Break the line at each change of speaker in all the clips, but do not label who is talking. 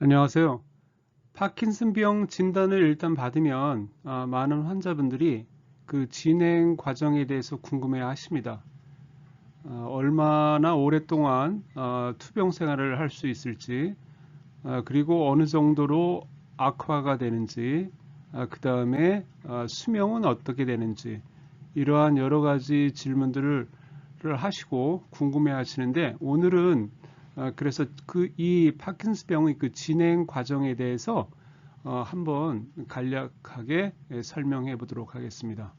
안녕하세요. 파킨슨병 진단을 일단 받으면 많은 환자분들이 그 진행 과정에 대해서 궁금해 하십니다. 얼마나 오랫동안 투병 생활을 할 수 있을지, 그리고 어느 정도로 악화가 되는지, 그 다음에 수명은 어떻게 되는지, 이러한 여러 가지 질문들을 하시고 궁금해 하시는데, 오늘은 그래서 이 파킨슨병의 그 진행 과정에 대해서 한번 간략하게 설명해 보도록 하겠습니다.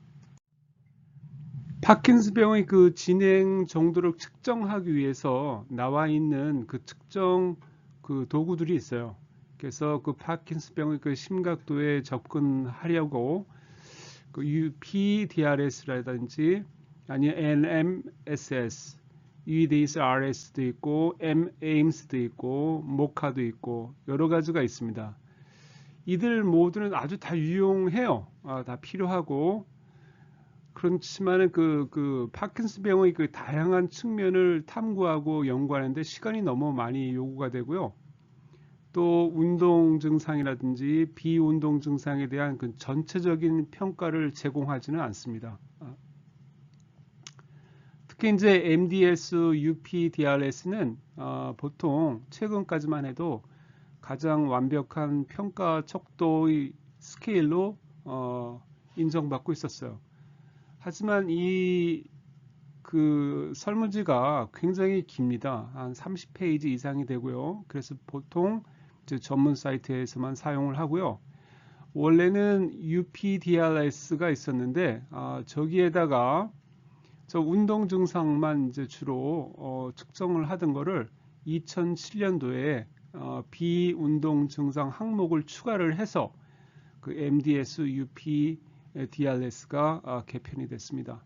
파킨슨병의 그 진행 정도를 측정하기 위해서 나와 있는 그 특정 그 도구들이 있어요. 그래서 그 파킨슨병의 그 심각도에 접근하려고 그 UPDRS라든지 아니 NMSS, EDSRS도 있고 MAIMS도 있고 모카도 있고 여러 가지가 있습니다. 이들 모두는 아주 다 유용해요. 다 필요하고 그렇지만은 그 파킨슨병의 그 다양한 측면을 탐구하고 연구하는데 시간이 너무 많이 요구가 되고요. 또 운동 증상이라든지 비운동 증상에 대한 그 전체적인 평가를 제공하지는 않습니다. 특히 이제 MDS, UPDRS는 보통 최근까지만 해도 가장 완벽한 평가 척도의 스케일로 인정받고 있었어요. 하지만 이 그 설문지가 굉장히 깁니다. 한 30페이지 이상이 되고요. 그래서 보통 이제 전문 사이트에서만 사용을 하고요. 원래는 UPDRS가 있었는데 저기에다가 저 운동 증상만 이제 주로 측정을 하던 거를 2007년도에 비운동 증상 항목을 추가를 해서 그 MDS, UPDRS가 개편이 됐습니다.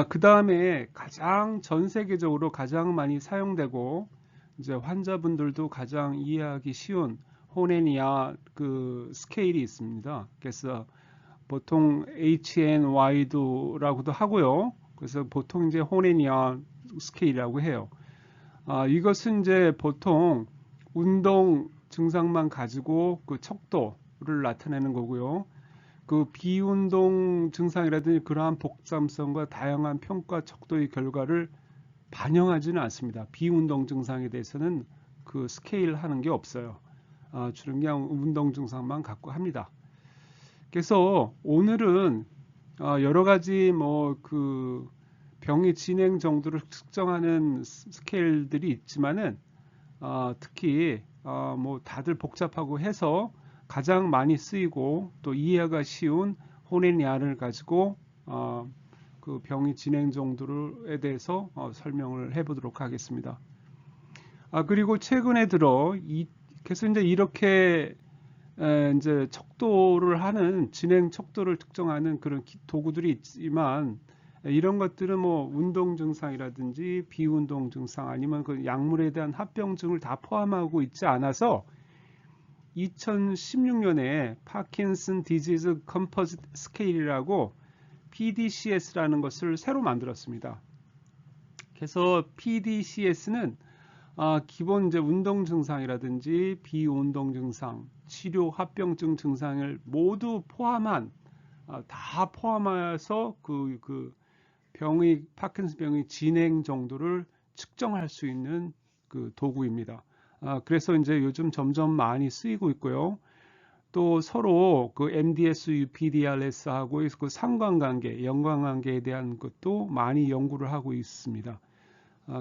그 다음에 가장 전 세계적으로 가장 많이 사용되고 이제 환자분들도 가장 이해하기 쉬운 호네니아 그 스케일이 있습니다. 그래서 보통 HNY도라고도 하고요. 그래서 보통 이제 호네니아 스케일이라고 해요. 이것은 이제 보통 운동 증상만 가지고 그 척도를 나타내는 거고요. 그 비운동 증상이라든지 그러한 복잡성과 다양한 평가 척도의 결과를 반영하지는 않습니다. 비운동 증상에 대해서는 그 스케일 하는 게 없어요. 주로 그냥 운동 증상만 갖고 합니다. 그래서 오늘은 여러 가지 뭐 그 병의 진행 정도를 측정하는 스케일들이 있지만은 특히 뭐 다들 복잡하고 해서 가장 많이 쓰이고 또 이해가 쉬운 호네니아를 가지고 그 병의 진행 정도에 대해서 설명을 해보도록 하겠습니다. 그리고 최근에 들어 그래서 이제 이렇게 이제 척도를 하는 진행 척도를 특정하는 그런 도구들이 있지만 이런 것들은 뭐 운동 증상이라든지 비운동 증상 아니면 그 약물에 대한 합병증을 다 포함하고 있지 않아서 2016년에 파킨슨 디지즈 컴포짓 스케일이라고 PDCS라는 것을 새로 만들었습니다. 그래서 PDCS는 기본 이제 운동 증상이라든지 비운동 증상, 치료 합병증 증상을 모두 포함한 다 포함해서 그 병의 파킨슨 병의 진행 정도를 측정할 수 있는 그 도구입니다. 그래서 이제 요즘 점점 많이 쓰이고 있고요. 또 서로 그 MDS, UPDRS하고 그 상관관계, 연관관계에 대한 것도 많이 연구를 하고 있습니다.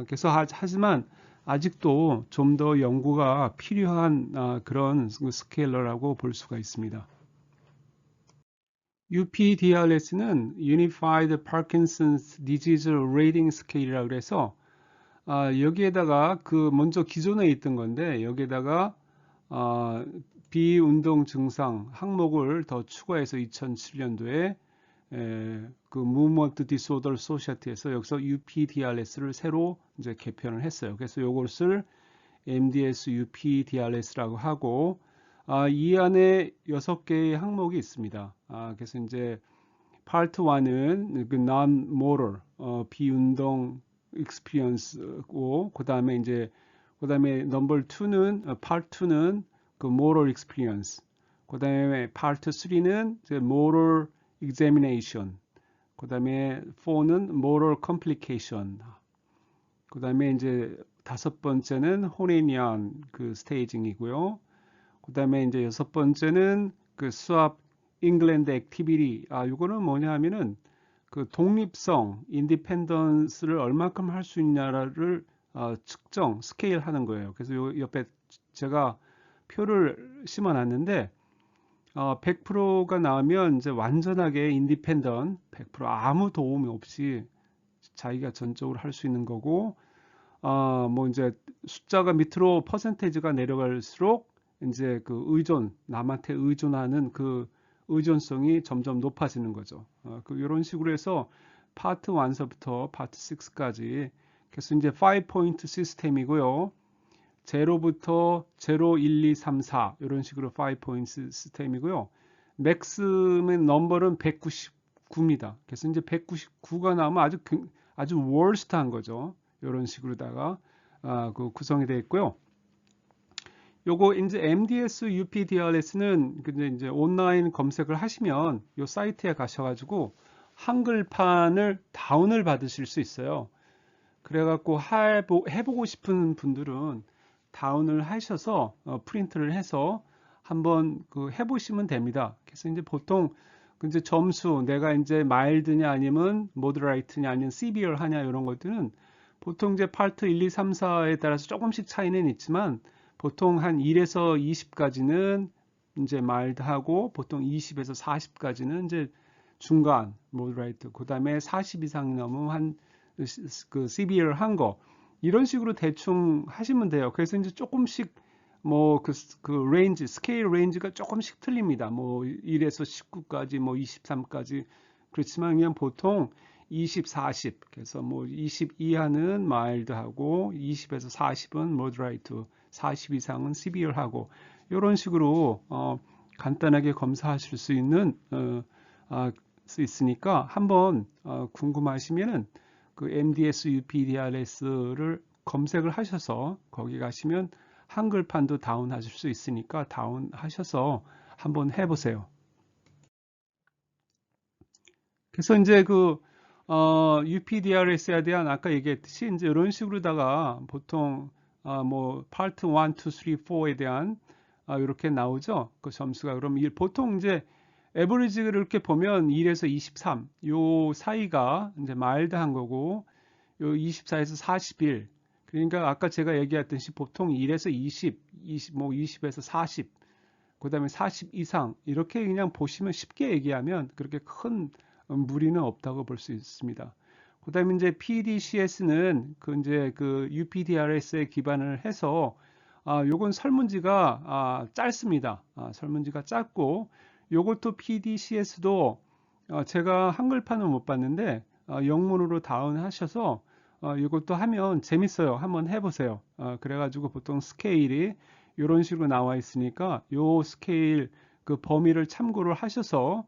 그래서 하지만 아직도 좀 더 연구가 필요한 그런 스케일러라고 볼 수가 있습니다. UPDRS는 Unified Parkinson's Disease Rating Scale이라고 그래서 여기에다가 그 먼저 기존에 있던 건데 여기에다가 비운동 증상 항목을 더 추가해서 2007년도에 그 Movement Disorder Society에서 여기서 UPDRS를 새로 이제 개편을 했어요. 그래서 이것을 MDS UPDRS라고 하고 이 안에 6개의 항목이 있습니다. 그래서 이제 파트 1은 그 non-motor 비운동 experience고 그 다음에 이제 그다음에 넘버 2는 파트 2는 그 moral experience. 그다음에 파트 3는 이제 moral examination. 그다음에 4는 moral complication. 그다음에 이제 다섯 번째는 호네니안 그 스테이징이고요. 그다음에 이제 여섯 번째는 그 수학 잉글랜드 액티비티. 이거는 뭐냐 하면은 그 독립성, 인디펜던스를 얼마큼 할 수 있냐를 측정, 스케일 하는 거예요. 그래서 요 옆에 제가 표를 심어 놨는데 100%가 나오면 이제 완전하게 인디펜던, 100% 아무 도움이 없이 자기가 전적으로 할 수 있는 거고, 뭐 이제 숫자가 밑으로 퍼센테이지가 내려갈수록 이제 그 남한테 의존하는 그 의존성이 점점 높아지는 거죠. 이런 식으로 해서 파트 1서부터 파트 6까지 그래서 이제 5포인트 시스템이고요. 0부터 0, 1, 2, 3, 4 이런 식으로 5포인트 시스템이고요. 맥스맨 넘버는 199입니다. 그래서 이제 199가 나오면 아주 월스트한 거죠. 이런 식으로다가 그 구성이 되어 있고요. 요거 이제 MDS UPDRS는 이제 온라인 검색을 하시면 요 사이트에 가셔가지고 한글판을 다운을 받으실 수 있어요. 그래갖고 해보고 싶은 분들은 다운을 하셔서 프린트를 해서 한번 그 해보시면 됩니다. 그래서 이제 보통 이제 점수 내가 이제 마일드냐 아니면 모더레이트냐 아니면 시비얼 하냐 이런 것들은 보통 이제 파트 1, 2, 3, 4에 따라서 조금씩 차이는 있지만 보통 한 1에서 20까지는 이제 마일드하고 보통 20에서 40까지는 이제 중간 모더레이트 그다음에 40 이상이 넘으면 한 그 시비얼 한 거 이런 식으로 대충 하시면 돼요. 그래서 이제 조금씩 뭐 그 레인지 스케일 레인지가 조금씩 틀립니다. 뭐 1에서 19까지 뭐 23까지 그렇지만 그냥 보통 20, 40 그래서 뭐 20 이하는 마일드하고 20에서 40은 모더레이트 40 이상은 시비얼하고 이런 식으로 간단하게 검사하실 수 있는 수 있으니까 한번 궁금하시면은 그 MDS UPDRS를 검색을 하셔서 거기 가시면 한글판도 다운하실 수 있으니까 다운하셔서 한번 해보세요. 그래서 이제 그 UPDRS에 대한 아까 얘기했듯이 이제 이런 식으로다가 보통 뭐 파트 1, 2, 3, 4에 대한 이렇게 나오죠. 그 점수가 그럼 보통 이제 에버리지를 이렇게 보면 1에서 23, 요 사이가 이제 마일드한 거고, 요 24에서 41. 그러니까 아까 제가 얘기했듯이 보통 1에서 20, 뭐 20에서 40, 그 다음에 40 이상 이렇게 그냥 보시면 쉽게 얘기하면 그렇게 큰 무리는 없다고 볼 수 있습니다. 그 다음에 이제 PDCS는 그 이제 그 UPDRS에 기반을 해서 요건 설문지가 짧습니다. 설문지가 짧고 요것도 PDCS도 제가 한글판은 못 봤는데 영문으로 다운하셔서 이것도 하면 재밌어요. 한번 해보세요. 그래가지고 보통 스케일이 이런 식으로 나와 있으니까 요 스케일 그 범위를 참고를 하셔서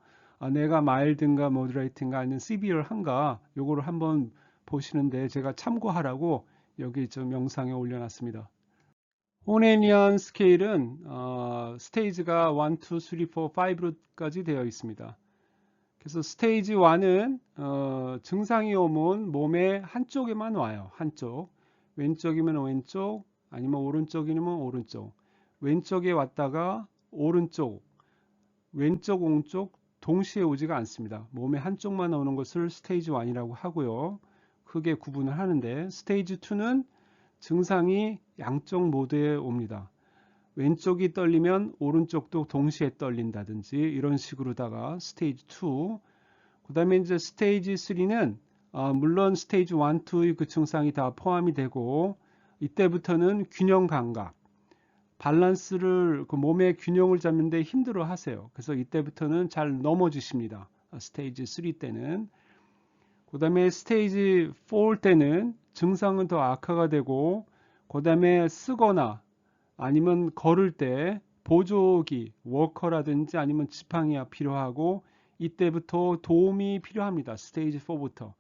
내가 마일드인가 모더레이트인가 아니면 시비얼한가 요거를 한번 보시는데 제가 참고하라고 여기 좀 영상에 올려놨습니다. 호네니안 스케일은 스테이지가 1, 2, 3, 4, 5까지 되어 있습니다. 그래서 스테이지 1은 증상이 오면 몸의 한쪽에만 와요. 한쪽. 왼쪽이면 왼쪽, 아니면 오른쪽이면 오른쪽. 왼쪽에 왔다가 오른쪽, 왼쪽, 오른쪽 동시에 오지가 않습니다. 몸의 한쪽만 오는 것을 스테이지 1이라고 하고요. 크게 구분을 하는데 스테이지 2는 증상이 양쪽 모두에 옵니다. 왼쪽이 떨리면 오른쪽도 동시에 떨린다든지 이런 식으로다가 스테이지 2. 그 다음에 이제 스테이지 3는 물론 스테이지 1, 2의 그 증상이 다 포함이 되고 이때부터는 균형 감각, 밸런스를 그 몸의 균형을 잡는데 힘들어 하세요. 그래서 이때부터는 잘 넘어지십니다. 스테이지 3 때는. 그 다음에 스테이지 4 때는 증상은 더 악화가 되고 그 다음에 쓰거나 아니면 걸을 때 보조기, 워커라든지 아니면 지팡이가 필요하고 이때부터 도움이 필요합니다. 스테이지 4부터.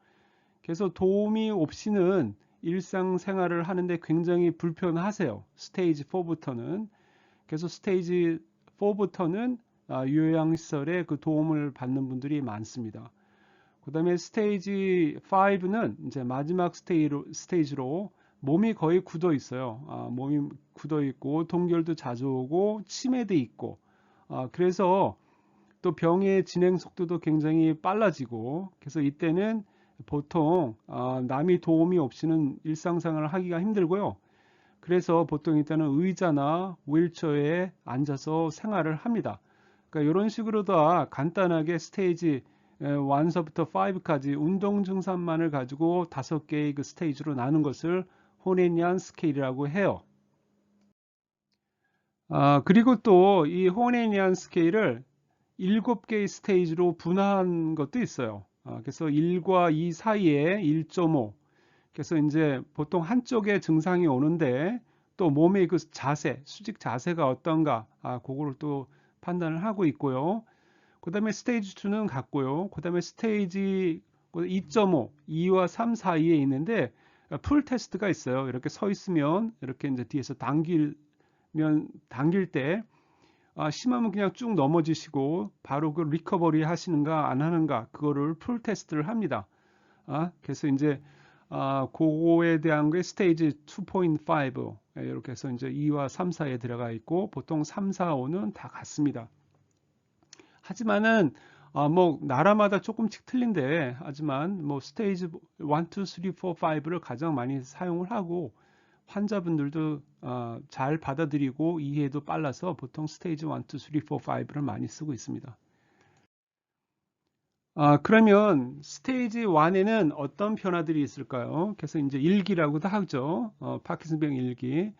그래서 도움이 없이는 일상생활을 하는데 굉장히 불편하세요. 스테이지 4부터는. 그래서 스테이지 4부터는 요양시설의 그 도움을 받는 분들이 많습니다. 그 다음에 스테이지 5는 이제 마지막 스테이지로 몸이 거의 굳어 있어요. 몸이 굳어 있고 동결도 자주 오고 치매도 있고 그래서 또 병의 진행 속도도 굉장히 빨라지고 그래서 이때는 보통 남이 도움이 없이는 일상생활을 하기가 힘들고요. 그래서 보통 일단은 의자나 휠체어에 앉아서 생활을 합니다. 그러니까 이런 식으로 다 간단하게 스테이지 1서부터 5까지 운동 증상만을 가지고 5개의 그 스테이지로 나눈 것을 호네니안 스케일이라고 해요. 그리고 또 이 호네니안 스케일을 7개의 스테이지로 분화한 것도 있어요. 그래서 1과 2 사이에 1.5. 그래서 이제 보통 한쪽에 증상이 오는데 또 몸의 그 자세, 수직 자세가 어떤가, 그거를 또 판단을 하고 있고요. 그 다음에 스테이지 2는 같고요. 그 다음에 스테이지 2.5, 2와 3 사이에 있는데 풀 테스트가 있어요. 이렇게 서 있으면 이렇게 이제 뒤에서 당길 때 심하면 그냥 쭉 넘어지시고 바로 그 리커버리 하시는가 안 하는가 그거를 풀 테스트를 합니다. 그래서 이제 그거에 대한 게 스테이지 2.5 이렇게 해서 이제 2와 3, 4에 들어가 있고 보통 3, 4, 5는 다 같습니다. 하지만은 뭐 나라마다 조금씩 틀린데 하지만 뭐 스테이지 1, 2, 3, 4, 5를 가장 많이 사용을 하고 환자분들도 잘 받아들이고 이해도 빨라서 보통 스테이지 1, 2, 3, 4, 5를 많이 쓰고 있습니다. 그러면 스테이지 1에는 어떤 변화들이 있을까요? 그래서 이제 1기라고도 하죠. 파킨슨병 1기.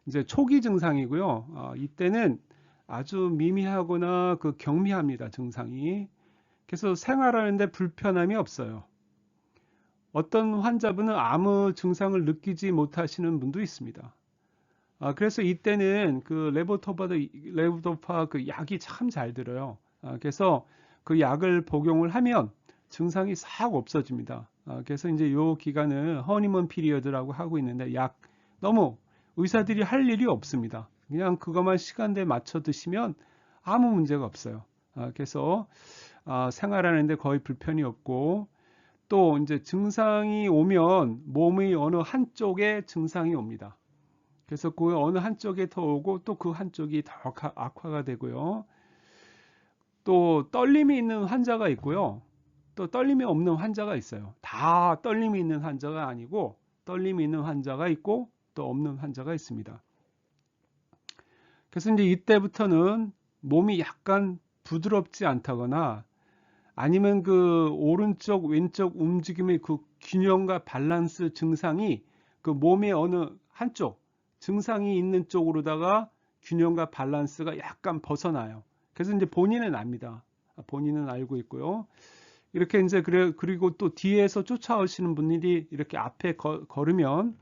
이제 초기 증상이고요. 이때는 아주 미미하거나 그 경미합니다. 증상이. 그래서 생활하는데 불편함이 없어요. 어떤 환자분은 아무 증상을 느끼지 못하시는 분도 있습니다. 그래서 이때는 그 레보도파 그 약이 참 잘 들어요. 그래서 그 약을 복용을 하면 증상이 싹 없어집니다. 그래서 이제 요 기간은 허니문 피리어드라고 하고 있는데 약 너무 의사들이 할 일이 없습니다. 그냥 그것만 시간대에 맞춰 드시면 아무 문제가 없어요. 그래서 생활하는데 거의 불편이 없고 또 이제 증상이 오면 몸의 어느 한쪽에 증상이 옵니다. 그래서 그 어느 한쪽에 더 오고 또 그 한쪽이 더 악화가 되고요. 또 떨림이 있는 환자가 있고요. 또 떨림이 없는 환자가 있어요. 다 떨림이 있는 환자가 아니고 떨림이 있는 환자가 있고 또 없는 환자가 있습니다. 그래서 이제 이때부터는 몸이 약간 부드럽지 않다거나 아니면 그 오른쪽 왼쪽 움직임의 그 균형과 밸런스 증상이 그 몸의 어느 한쪽 증상이 있는 쪽으로다가 균형과 밸런스가 약간 벗어나요. 그래서 이제 본인은 압니다. 본인은 알고 있고요. 이렇게 이제 그리고 또 뒤에서 쫓아오시는 분들이 이렇게 앞에 걸으면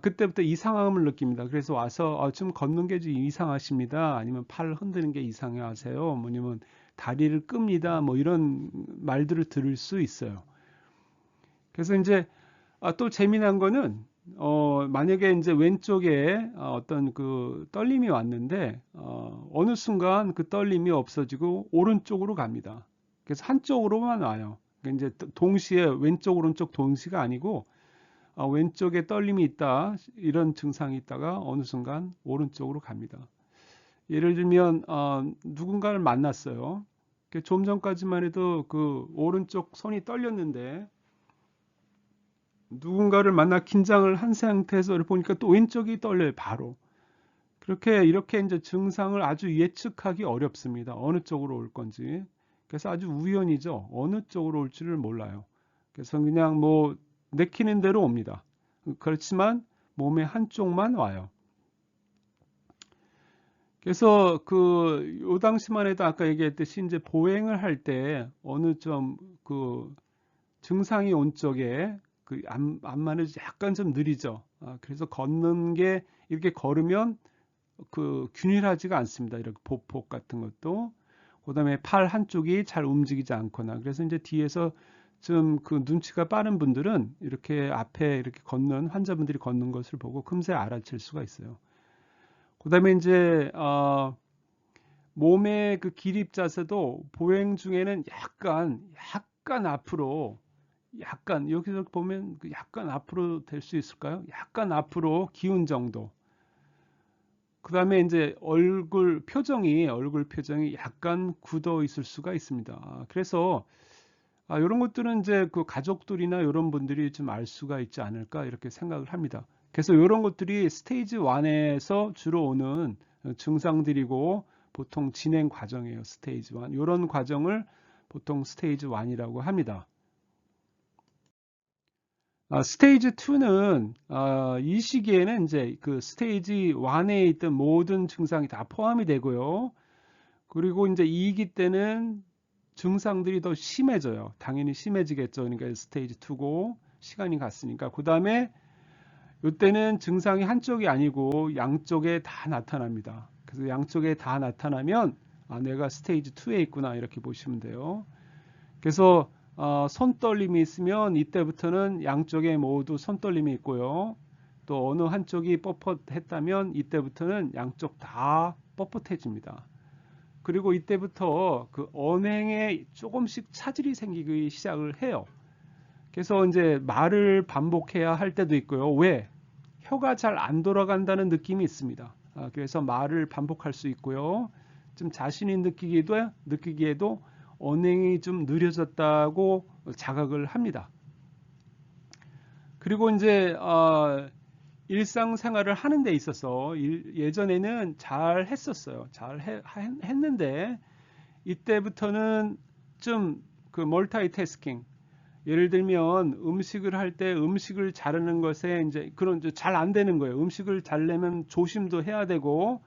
그때부터 이상함을 느낍니다. 그래서 와서 좀 걷는 게 좀 이상하십니다. 아니면 팔 흔드는 게 이상하세요. 뭐냐면 다리를 끕니다. 뭐 이런 말들을 들을 수 있어요. 그래서 이제 또 재미난 거는 만약에 이제 왼쪽에 어떤 그 떨림이 왔는데 어느 순간 그 떨림이 없어지고 오른쪽으로 갑니다. 그래서 한쪽으로만 와요. 그러니까 이제 동시에 왼쪽 오른쪽 동시가 아니고 왼쪽에 떨림이 있다 이런 증상이 있다가 어느 순간 오른쪽으로 갑니다. 예를 들면 누군가를 만났어요. 좀 전까지만 해도 그 오른쪽 손이 떨렸는데 누군가를 만나 긴장을 한 상태에서 보니까 또 왼쪽이 떨려요, 바로. 이렇게 이제 증상을 아주 예측하기 어렵습니다. 어느 쪽으로 올 건지. 그래서 아주 우연이죠. 어느 쪽으로 올지를 몰라요. 그래서 그냥 뭐 내키는 대로 옵니다. 그렇지만 몸의 한쪽만 와요. 그래서 요 당시만 해도 아까 얘기했듯이 이제 보행을 할 때 어느 좀 그 증상이 온 쪽에 그 안만해도 약간 좀 느리죠. 그래서 걷는 게 이렇게 걸으면 그 균일하지가 않습니다. 이렇게 보폭 같은 것도. 그다음에 팔 한쪽이 잘 움직이지 않거나. 그래서 이제 뒤에서 좀 그 눈치가 빠른 분들은 이렇게 앞에 이렇게 걷는 환자분들이 걷는 것을 보고 금세 알아챌 수가 있어요. 그다음에 이제 몸의 그 기립 자세도 보행 중에는 약간 앞으로 약간 여기서 보면 약간 앞으로 될 수 있을까요? 약간 앞으로 기운 정도. 그다음에 이제 얼굴 표정이 약간 굳어 있을 수가 있습니다. 그래서 이런 것들은 이제 그 가족들이나 이런 분들이 좀 알 수가 있지 않을까 이렇게 생각을 합니다. 그래서 이런 것들이 스테이지 1에서 주로 오는 증상들이고 보통 진행 과정이에요. 스테이지 1. 이런 과정을 보통 스테이지 1이라고 합니다. 스테이지 2는 이 시기에는 이제 그 스테이지 1에 있던 모든 증상이 다 포함이 되고요. 그리고 이제 2기 때는 증상들이 더 심해져요. 당연히 심해지겠죠. 그러니까 스테이지 2고 시간이 갔으니까. 그 다음에 이때는 증상이 한쪽이 아니고 양쪽에 다 나타납니다. 그래서 양쪽에 다 나타나면 내가 스테이지 2에 있구나 이렇게 보시면 돼요. 그래서 손떨림이 있으면 이때부터는 양쪽에 모두 손떨림이 있고요. 또 어느 한쪽이 뻣뻣했다면 이때부터는 양쪽 다 뻣뻣해집니다. 그리고 이때부터 그 언행에 조금씩 차질이 생기기 시작을 해요. 그래서 이제 말을 반복해야 할 때도 있고요. 왜? 혀가 잘 안 돌아간다는 느낌이 있습니다. 그래서 말을 반복할 수 있고요. 좀 자신이 느끼기에도 언행이 좀 느려졌다고 자각을 합니다. 그리고 이제 일상생활을 하는 데 있어서 예전에는 잘 했었어요. 했는데 이때부터는 좀 그 멀티태스킹, 예를 들면 음식을 할 때 음식을 자르는 것에 이제 그런 잘 안 되는 거예요. 음식을 자르려면 조심도 해야 되고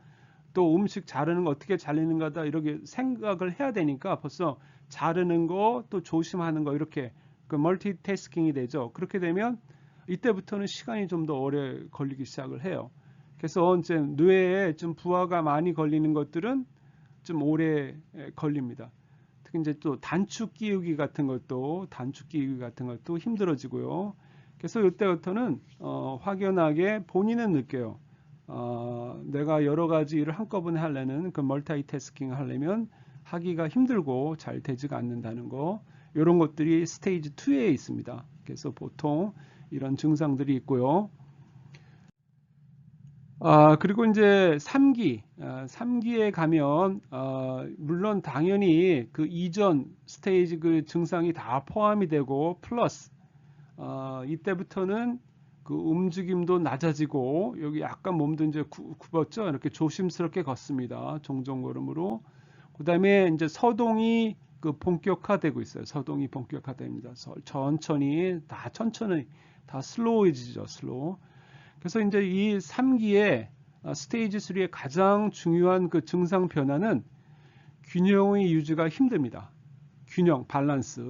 또 음식 자르는 거 어떻게 자르는가다 이렇게 생각을 해야 되니까 벌써 자르는 거 또 조심하는 거 이렇게 그 멀티태스킹이 되죠. 그렇게 되면 이때부터는 시간이 좀 더 오래 걸리기 시작을 해요. 그래서 이제 뇌에 좀 부하가 많이 걸리는 것들은 좀 오래 걸립니다. 특히 이제 또 단축 끼우기 같은 것도 힘들어지고요. 그래서 이때부터는 확연하게 본인은 느껴요. 내가 여러 가지 일을 한꺼번에 하려는 그 멀티태스킹 하려면 하기가 힘들고 잘 되지가 않는다는 거, 이런 것들이 스테이지 2에 있습니다. 그래서 보통 이런 증상들이 있고요. 그리고 이제 3기에 가면 물론 당연히 그 이전 스테이지 그 증상이 다 포함이 되고 플러스 이때부터는 그 움직임도 낮아지고 여기 약간 몸도 이제 굽었죠. 이렇게 조심스럽게 걷습니다. 종종 걸음으로. 그다음에 이제 서동이 그 본격화되고 있어요. 서동이 본격화됩니다. 천천히 다 슬로우해지죠. 슬로우. 그래서 이제 이 3기에 스테이지 3의 가장 중요한 그 증상 변화는 균형의 유지가 힘듭니다. 균형, 밸런스.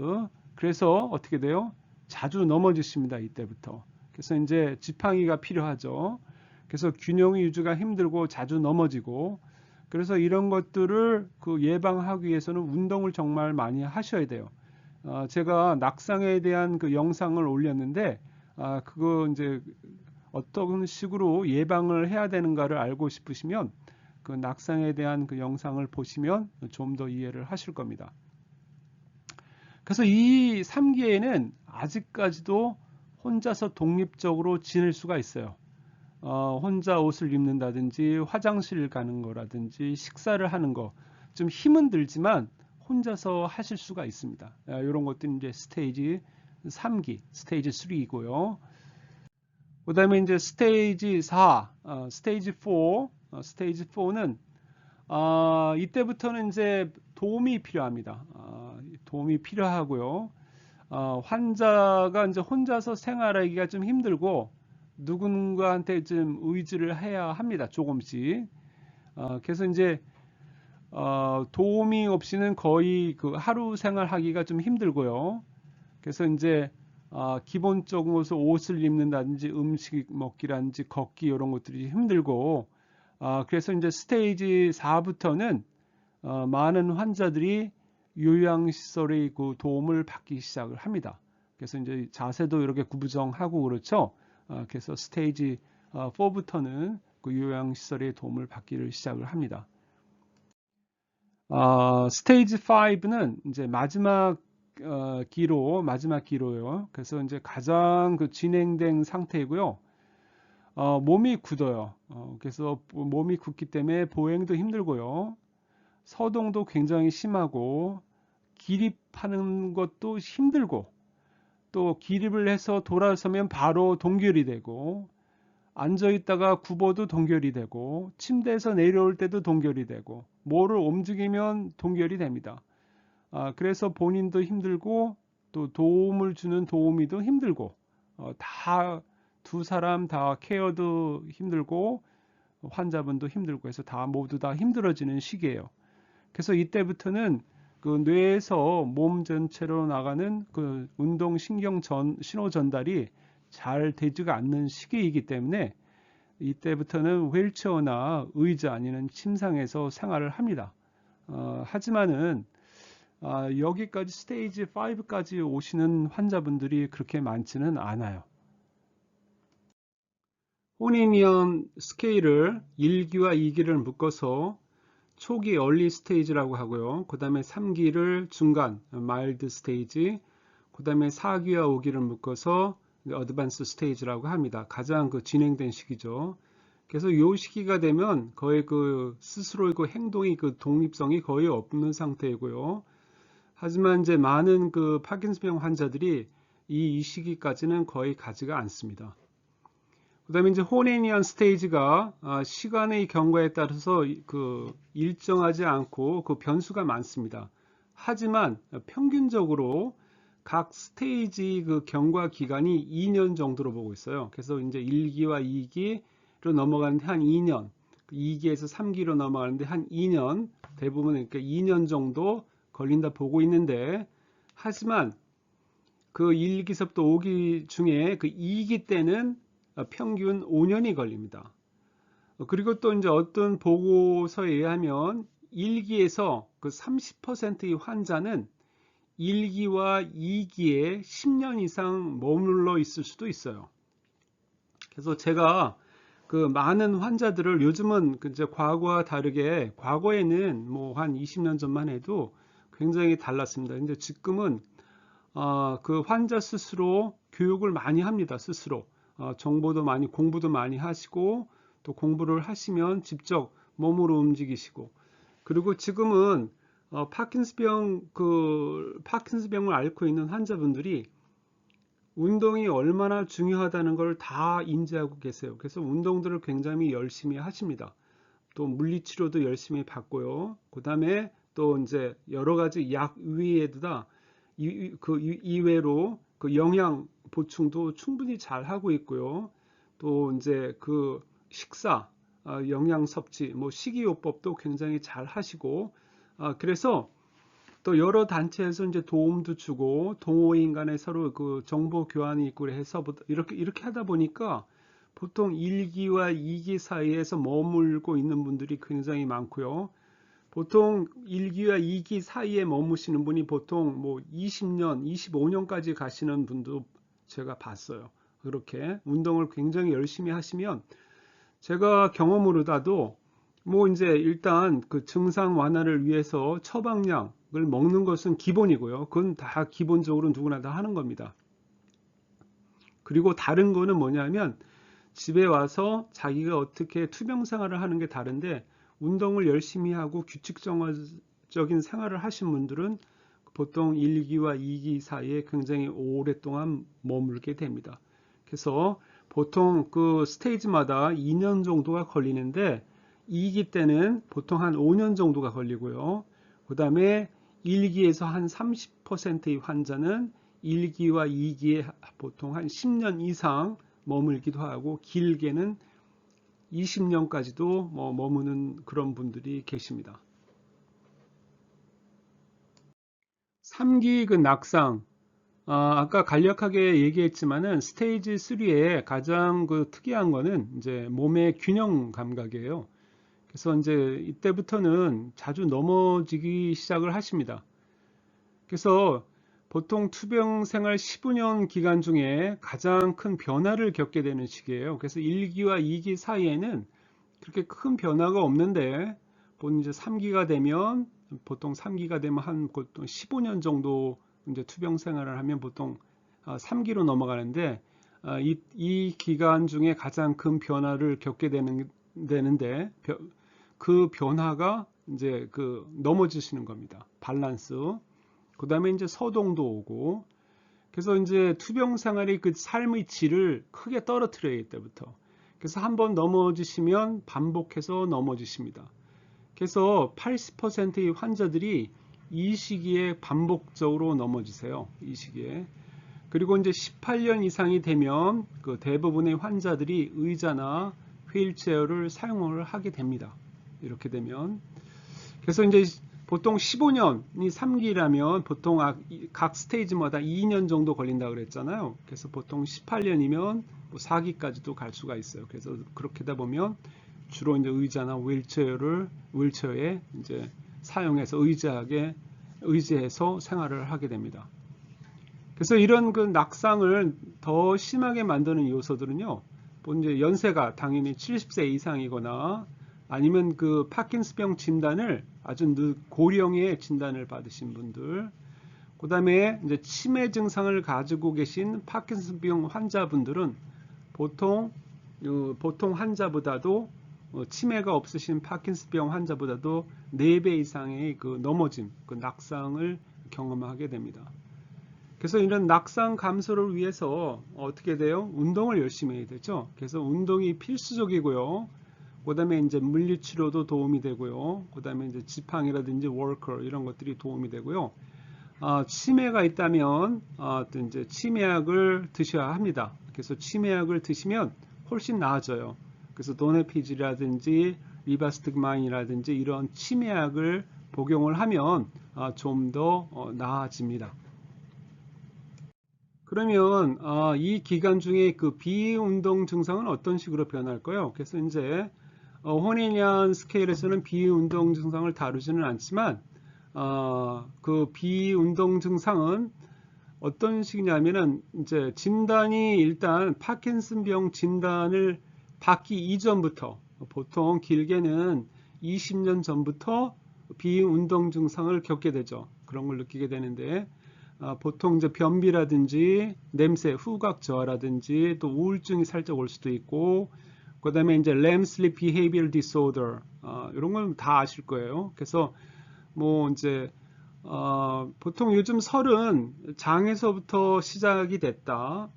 그래서 어떻게 돼요? 자주 넘어지십니다. 이때부터. 그래서 이제 지팡이가 필요하죠. 그래서 균형의 유지가 힘들고 자주 넘어지고, 그래서 이런 것들을 그 예방하기 위해서는 운동을 정말 많이 하셔야 돼요. 제가 낙상에 대한 그 영상을 올렸는데 그거 이제 어떤 식으로 예방을 해야 되는가를 알고 싶으시면 그 낙상에 대한 그 영상을 보시면 좀 더 이해를 하실 겁니다. 그래서 이 3기에는 아직까지도 혼자서 독립적으로 지낼 수가 있어요. 혼자 옷을 입는다든지 화장실 가는 거라든지 식사를 하는 거, 좀 힘은 들지만 혼자서 하실 수가 있습니다. 이런 것들이 이제 스테이지 3기, 스테이지 3이고요. 그 다음에 이제 스테이지 4, 스테이지 4, 스테이지 4는 이때부터는 이제 도움이 필요합니다. 도움이 필요하고요. 환자가 이제 혼자서 생활하기가 좀 힘들고 누군가한테 좀 의지를 해야 합니다. 조금씩. 그래서 이제 도움이 없이는 거의 그 하루 생활하기가 좀 힘들고요. 그래서 이제 기본적으로 옷을 입는다든지 음식 먹기라든지 걷기 이런 것들이 힘들고, 그래서 이제 스테이지 4부터는 많은 환자들이 요양시설의 그 도움을 받기 시작을 합니다. 그래서 이제 자세도 이렇게 구부정하고 그렇죠. 그래서 스테이지 4부터는 그 요양시설의 도움을 받기를 시작을 합니다. 스테이지 5는 이제 마지막 마지막 기로요. 그래서 이제 가장 그 진행된 상태이고요. 몸이 굳어요. 그래서 몸이 굳기 때문에 보행도 힘들고요. 서동도 굉장히 심하고 기립하는 것도 힘들고 또 기립을 해서 돌아서면 바로 동결이 되고 앉아 있다가 굽어도 동결이 되고 침대에서 내려올 때도 동결이 되고 뭐를 움직이면 동결이 됩니다. 그래서 본인도 힘들고 또 도움을 주는 도우미도 힘들고 다 두 사람 다 케어도 힘들고 환자분도 힘들고 해서 다 모두 다 힘들어지는 시기예요. 그래서 이때부터는 그 뇌에서 몸 전체로 나가는 그 운동 신경 신호 전달이 잘 되지가 않는 시기이기 때문에 이때부터는 휠체어나 의자 아니면 침상에서 생활을 합니다. 하지만은 여기까지 스테이지 5까지 오시는 환자분들이 그렇게 많지는 않아요. 혼인이형 스케일을 1기와 2기를 묶어서 초기 얼리 스테이지라고 하고요. 그 다음에 3기를 중간 마일드 스테이지, 그 다음에 4기와 5기를 묶어서 어드밴스 스테이지라고 합니다. 가장 그 진행된 시기죠. 그래서 이 시기가 되면 거의 그 스스로의 그 행동이 그 독립성이 거의 없는 상태이고요. 하지만 이제 많은 그 파킨슨병 환자들이 이 시기까지는 거의 가지가 않습니다. 그 다음에 이제 호네니안 스테이지가 시간의 경과에 따라서 그 일정하지 않고 그 변수가 많습니다. 하지만 평균적으로 각 스테이지 그 경과 기간이 2년 정도로 보고 있어요. 그래서 이제 1기와 2기로 넘어가는데 한 2년, 2기에서 3기로 넘어가는데 한 2년, 대부분 그러니까 2년 정도 걸린다 보고 있는데, 하지만 그 1기서부터 5기 중에 그 2기 때는 평균 5년이 걸립니다. 그리고 또 이제 어떤 보고서에 의하면 1기에서 그 30%의 환자는 1기와 2기에 10년 이상 머물러 있을 수도 있어요. 그래서 제가 그 많은 환자들을 요즘은 이제 과거와 다르게 과거에는 뭐 한 20년 전만 해도 굉장히 달랐습니다. 근데 지금은 그 환자 스스로 교육을 많이 합니다. 스스로. 정보도 많이 공부도 많이 하시고 또 공부를 하시면 직접 몸으로 움직이시고 그리고 지금은 파킨슨병을 앓고 있는 환자분들이 운동이 얼마나 중요하다는 걸 다 인지하고 계세요. 그래서 운동들을 굉장히 열심히 하십니다. 또 물리치료도 열심히 받고요. 그 다음에 또 이제 여러 가지 약 위에다가 그 이외로 그 영양 보충도 충분히 잘 하고 있고요. 또 이제 그 식사, 영양 섭취, 뭐 식이요법도 굉장히 잘 하시고, 그래서 또 여러 단체에서 이제 도움도 주고 동호인 간에 서로 그 정보 교환이 있고 해서 이렇게 하다 보니까 보통 1기와 2기 사이에서 머물고 있는 분들이 굉장히 많고요. 보통 1기와 2기 사이에 머무시는 분이 보통 뭐 20년, 25년까지 가시는 분도 제가 봤어요. 그렇게 운동을 굉장히 열심히 하시면 제가 경험으로라도 뭐 이제 일단 그 증상 완화를 위해서 처방약을 먹는 것은 기본이고요. 그건 다 기본적으로 누구나 다 하는 겁니다. 그리고 다른 거는 뭐냐면 집에 와서 자기가 어떻게 투병 생활을 하는 게 다른데 운동을 열심히 하고 규칙적인 생활을 하신 분들은 보통 1기와 2기 사이에 굉장히 오랫동안 머물게 됩니다. 그래서 보통 그 스테이지마다 2년 정도가 걸리는데 2기 때는 보통 한 5년 정도가 걸리고요. 그 다음에 1기에서 한 30%의 환자는 1기와 2기에 보통 한 10년 이상 머물기도 하고 길게는 20년까지도 머무는 그런 분들이 계십니다. 3기 그 낙상, 아까 간략하게 얘기했지만은 스테이지 3의 가장 그 특이한 거는 이제 몸의 균형 감각이에요. 그래서 이제 이때부터는 자주 넘어지기 시작을 하십니다. 그래서 보통 투병 생활 15년 기간 중에 가장 큰 변화를 겪게 되는 시기예요. 그래서 1기와 2기 사이에는 그렇게 큰 변화가 없는데 보통 이제 3기가 되면 한 보통 15년 정도 이제 투병 생활을 하면 보통 3기로 넘어가는데 이 기간 중에 가장 큰 변화를 겪게 되는데 그 변화가 이제 그 넘어지시는 겁니다. 밸런스. 그 다음에 이제 서동도 오고, 그래서 이제 투병 생활의 그 삶의 질을 크게 떨어뜨려요, 이때부터. 그래서 한번 넘어지시면 반복해서 넘어지십니다. 그래서 80%의 환자들이 이 시기에 반복적으로 넘어지세요. 이 시기에. 그리고 이제 18년 이상이 되면 그 대부분의 환자들이 의자나 휠체어를 사용을 하게 됩니다. 이렇게 되면. 그래서 이제 보통 15년이 3기라면 보통 각 스테이지마다 2년 정도 걸린다고 그랬잖아요. 그래서 보통 18년이면 4기까지도 갈 수가 있어요. 그래서 그렇게 되다 보면 주로 이제 의자나 휠체어에 이제 사용해서 의지해서 생활을 하게 됩니다. 그래서 이런 그 낙상을 더 심하게 만드는 요소들은요, 이제 연세가 당연히 70세 이상이거나 아니면 그 파킨슨병 진단을 아주 고령의 진단을 받으신 분들, 그 다음에 이제 치매 증상을 가지고 계신 파킨슨병 환자분들은 보통 환자보다도 치매가 없으신 파킨슨병 환자보다도 4배 이상의 그 넘어짐, 그 낙상을 경험하게 됩니다. 그래서 이런 낙상 감소를 위해서 어떻게 돼요? 운동을 열심히 해야 되죠. 그래서 운동이 필수적이고요. 그 다음에 이제 물리치료도 도움이 되고요. 그 다음에 이제 지팡이라든지 워커 이런 것들이 도움이 되고요. 치매가 있다면 이제 치매약을 드셔야 합니다. 그래서 치매약을 드시면 훨씬 나아져요. 그래서 도네피질이라든지 리바스틱마인이라든지 이런 치매약을 복용을 하면 좀 더 나아집니다. 그러면 이 기간 중에 그 비운동 증상은 어떤 식으로 변할까요? 그래서 이제 호네니안 스케일에서는 비운동 증상을 다루지는 않지만 그 비운동 증상은 어떤 식이냐면은 이제 진단이 일단 파킨슨병 진단을 받기 이전부터 보통 길게는 20년 전부터 비운동 증상을 겪게 되죠. 그런 걸 느끼게 되는데 보통 이제 변비라든지 냄새, 후각 저하라든지 또 우울증이 살짝 올 수도 있고, 그 다음에 이제 REM Sleep Behavioral Disorder 이런 건 다 아실 거예요. 그래서 뭐 이제 보통 요즘 설은 장에서부터 시작이 됐다.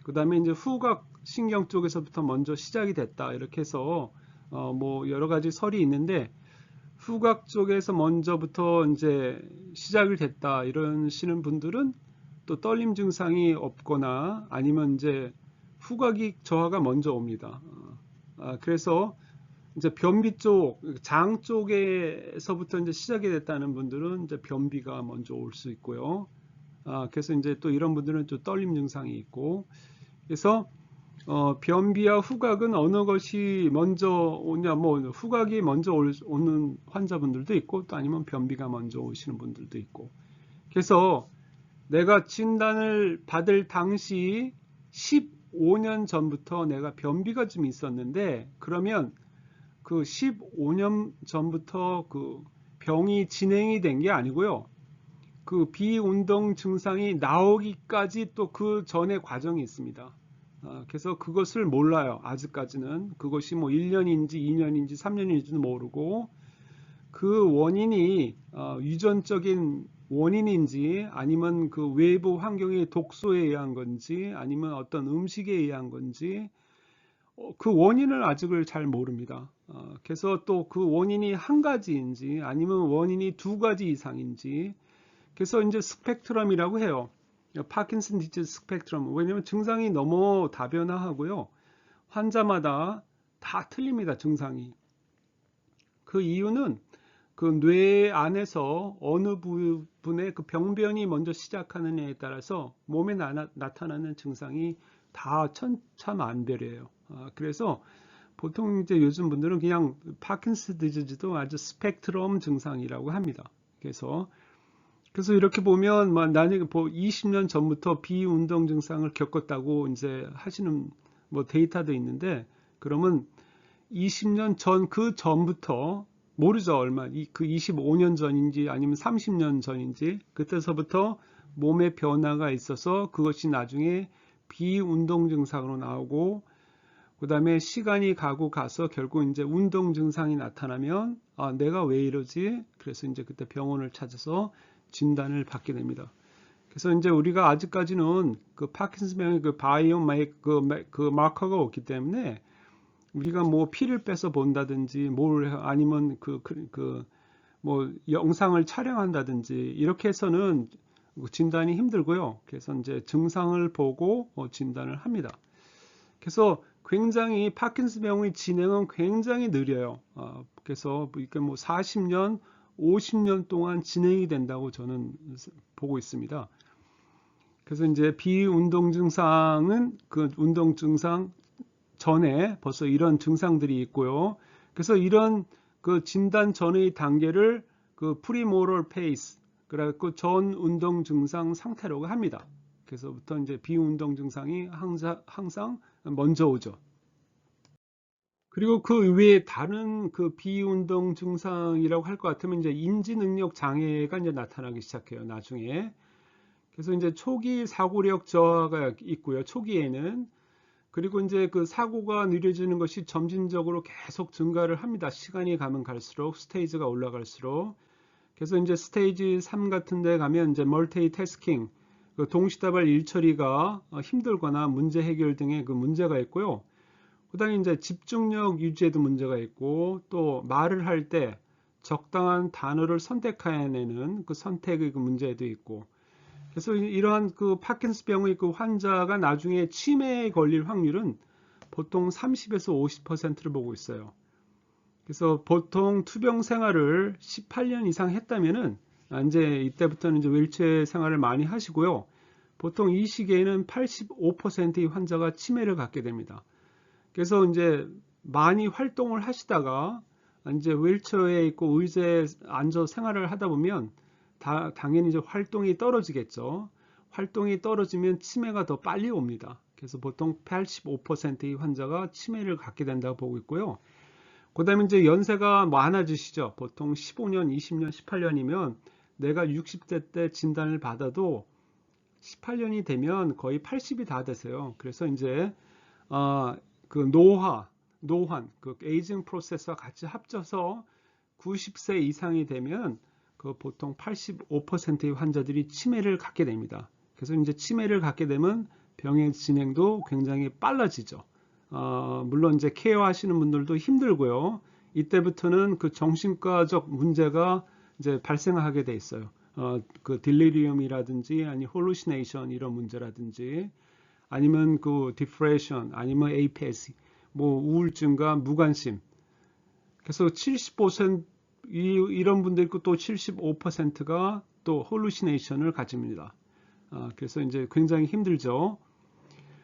그 다음에 이제 후각 신경 쪽에서부터 먼저 시작이 됐다. 이렇게 해서 뭐 여러 가지 설이 있는데 후각 쪽에서 먼저부터 이제 시작이 됐다 이러시는 분들은 또 떨림 증상이 없거나 아니면 이제 후각이 저하가 먼저 옵니다. 그래서 이제 변비 쪽, 장 쪽에서부터 이제 시작이 됐다는 분들은 이제 변비가 먼저 올 수 있고요. 그래서 이제 또 이런 분들은 또 떨림 증상이 있고, 그래서 변비와 후각은 어느 것이 먼저 오냐, 뭐 후각이 먼저 오는 환자분들도 있고, 또 아니면 변비가 먼저 오시는 분들도 있고. 그래서 내가 진단을 받을 당시 15년 전부터 내가 변비가 좀 있었는데, 그러면 그 15년 전부터 그 병이 진행이 된 게 아니고요. 그 비운동 증상이 나오기까지 또 그 전에 과정이 있습니다. 그래서 그것을 몰라요. 아직까지는. 그것이 뭐 1년인지 2년인지 3년인지도 모르고 그 원인이 유전적인 원인인지 아니면 그 외부 환경의 독소에 의한 건지 아니면 어떤 음식에 의한 건지 그 원인을 아직을 잘 모릅니다. 그래서 또 그 원인이 한 가지인지 아니면 원인이 두 가지 이상인지 그래서 이제 스펙트럼이라고 해요. 파킨슨 디지즈 스펙트럼. 왜냐하면 증상이 너무 다변화하고요. 환자마다 다 틀립니다. 증상이. 그 이유는 그 뇌 안에서 어느 부분에 그 병변이 먼저 시작하느냐에 따라서 몸에 나타나는 증상이 다 천차만별이에요. 그래서 보통 이제 요즘 분들은 그냥 파킨슨 디지즈도 아주 스펙트럼 증상이라고 합니다. 그래서 그래서 이렇게 보면 나는 20년 전부터 비운동 증상을 겪었다고 이제 하시는 데이터도 있는데, 그러면 20년 전 그 전부터 모르죠. 얼마 그 25년 전인지 아니면 30년 전인지 그때서부터 몸의 변화가 있어서 그것이 나중에 비운동 증상으로 나오고, 그 다음에 시간이 가고 가서 결국 이제 운동 증상이 나타나면 내가 왜 이러지? 그래서 이제 그때 병원을 찾아서 진단을 받게 됩니다. 그래서 이제 우리가 아직까지는 그 파킨슨병의 그 바이오 그 마커가 없기 때문에 우리가 피를 빼서 본다든지 아니면 영상을 촬영한다든지 이렇게 해서는 진단이 힘들고요. 그래서 이제 증상을 보고 진단을 합니다. 그래서 굉장히 파킨슨병의 진행은 굉장히 느려요. 그래서 이게 40년, 50년 동안 진행이 된다고 저는 보고 있습니다. 그래서 이제 비운동 증상은 그 운동 증상 전에 벌써 이런 증상들이 있고요. 그래서 이런 그 진단 전의 단계를 그 프리모럴 페이스, 그래갖고 전 운동 증상 상태라고 합니다. 그래서부터 이제 비운동 증상이 항상 먼저 오죠. 그리고 그 외에 다른 그 비운동 증상이라고 할 것 같으면 이제 인지 능력 장애가 이제 나타나기 시작해요, 나중에. 그래서 이제 초기 사고력 저하가 있고요, 초기에는. 그리고 이제 그 사고가 느려지는 것이 점진적으로 계속 증가를 합니다. 시간이 가면 갈수록, 스테이지가 올라갈수록. 그래서 이제 스테이지 3 같은 데 가면 이제 멀티태스킹, 그 동시다발 일처리가 힘들거나 문제 해결 등의 그 문제가 있고요. 그다음에 이제 집중력 유지에도 문제가 있고, 또 말을 할 때 적당한 단어를 선택해내는 그 선택의 그 문제도 있고, 그래서 이러한 그 파킨슨병의 그 환자가 나중에 치매에 걸릴 확률은 보통 30에서 50%를 보고 있어요. 그래서 보통 투병 생활을 18년 이상 했다면은 이제 이때부터는 이제 휠체어 생활을 많이 하시고요. 보통 이 시기에는 85%의 환자가 치매를 갖게 됩니다. 그래서 이제 많이 활동을 하시다가 이제 휠체어에 있고 의자에 앉아 생활을 하다 보면 당연히 이제 활동이 떨어지겠죠. 활동이 떨어지면 치매가 더 빨리 옵니다. 그래서 보통 85%의 환자가 치매를 갖게 된다고 보고 있고요. 그 다음에 이제 연세가 많아지시죠. 보통 15년, 20년, 18년이면 내가 60대 때 진단을 받아도 18년이 되면 거의 80이 다 되세요. 그래서 이제 그 노환, 그 에이징 프로세스와 같이 합쳐서 90세 이상이 되면 그 보통 85%의 환자들이 치매를 갖게 됩니다. 그래서 이제 치매를 갖게 되면 병의 진행도 굉장히 빨라지죠. 물론 이제 케어하시는 분들도 힘들고요. 이때부터는 그 정신과적 문제가 이제 발생하게 돼 있어요. 그 딜리리움이라든지 아니 홀루시네이션 이런 문제라든지 아니면 그 디프레션 아니면 APS 우울증과 무관심. 그래서 75% 이런 분들 있고 또 75%가 또 홀루시네이션을 가집니다. 그래서 이제 굉장히 힘들죠.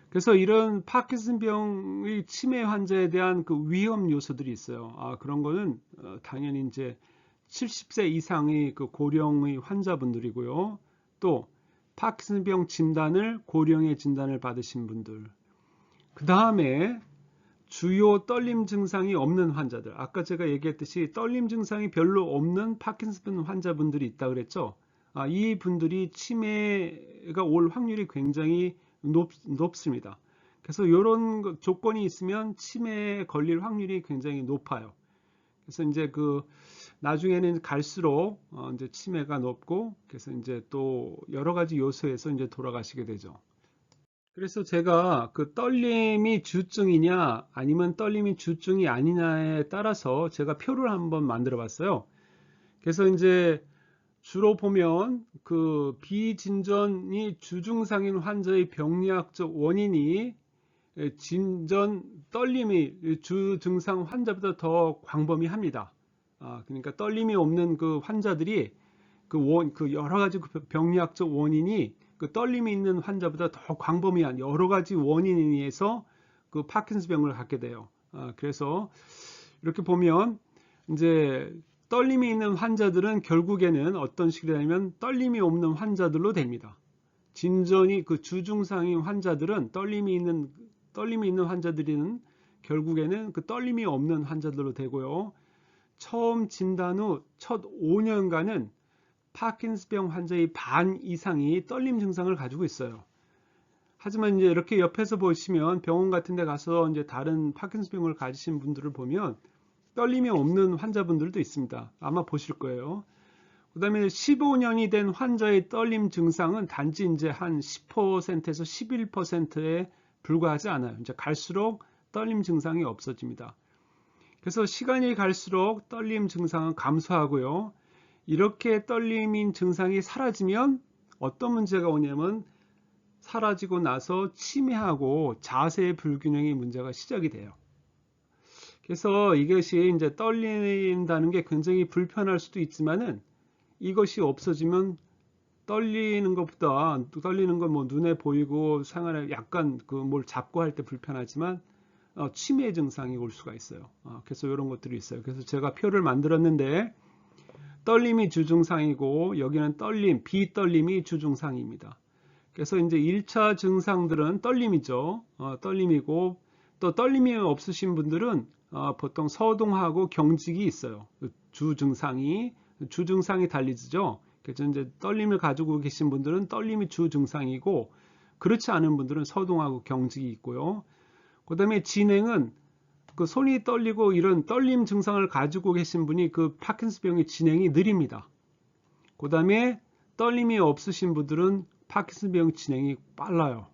그래서 이런 파킨슨병의 치매 환자에 대한 그 위험 요소들이 있어요. 그런 거는 당연히 이제 70세 이상의 그 고령의 환자분들이고요. 또 파킨슨병 진단을 고령의 진단을 받으신 분들. 그 다음에 주요 떨림 증상이 없는 환자들. 아까 제가 얘기했듯이 떨림 증상이 별로 없는 파킨슨 환자분들이 있다 그랬죠. 이 분들이 치매가 올 확률이 굉장히 높습니다. 그래서 이런 조건이 있으면 치매에 걸릴 확률이 굉장히 높아요. 그래서 이제 그 나중에는 갈수록 이제 치매가 높고, 그래서 이제 또 여러 가지 요소에서 이제 돌아가시게 되죠. 그래서 제가 그 떨림이 주증이냐 아니면 떨림이 주증이 아니냐에 따라서 제가 표를 한번 만들어 봤어요. 그래서 이제 주로 보면 그 비진전이 주증상인 환자의 병리학적 원인이 진전 떨림이 주증상 환자보다 더 광범위합니다. 그러니까 떨림이 없는 그 환자들이 그 여러 가지 병리학적 원인이 그 떨림이 있는 환자보다 더 광범위한 여러 가지 원인에 의해서 그 파킨슨병을 갖게 돼요. 그래서 이렇게 보면 이제 떨림이 있는 환자들은 결국에는 어떤 식이 되냐면 떨림이 없는 환자들로 됩니다. 진전이 그 주증상인 환자들은 떨림이 있는 환자들은 결국에는 그 떨림이 없는 환자들로 되고요. 처음 진단 후 첫 5년간은 파킨슨병 환자의 반 이상이 떨림 증상을 가지고 있어요. 하지만 이제 이렇게 옆에서 보시면 병원 같은 데 가서 이제 다른 파킨슨병을 가지신 분들을 보면 떨림이 없는 환자분들도 있습니다. 아마 보실 거예요. 그 다음에 15년이 된 환자의 떨림 증상은 단지 이제 한 10%에서 11%에 불과하지 않아요. 이제 갈수록 떨림 증상이 없어집니다. 그래서 시간이 갈수록 떨림 증상은 감소하고요. 이렇게 떨림 증상이 사라지면 어떤 문제가 오냐면 사라지고 나서 치매하고 자세 불균형의 문제가 시작이 돼요. 그래서 이것이 이제 떨린다는 게 굉장히 불편할 수도 있지만은 이것이 없어지면 떨리는 것보다 떨리는 건 뭐 눈에 보이고 생활에 약간 그 뭘 잡고 할 때 불편하지만 치매 증상이 올 수가 있어요. 그래서 이런 것들이 있어요. 그래서 제가 표를 만들었는데 떨림이 주증상이고 여기는 떨림, 비떨림이 주증상입니다. 그래서 이제 1차 증상들은 떨림이죠. 떨림이고 또 떨림이 없으신 분들은 보통 서동하고 경직이 있어요. 주증상이 달리죠. 그래서 이제 떨림을 가지고 계신 분들은 떨림이 주증상이고 그렇지 않은 분들은 서동하고 경직이 있고요. 그 다음에 진행은 그 손이 떨리고 이런 떨림 증상을 가지고 계신 분이 그 파킨슨병의 진행이 느립니다. 그 다음에 떨림이 없으신 분들은 파킨슨병 진행이 빨라요.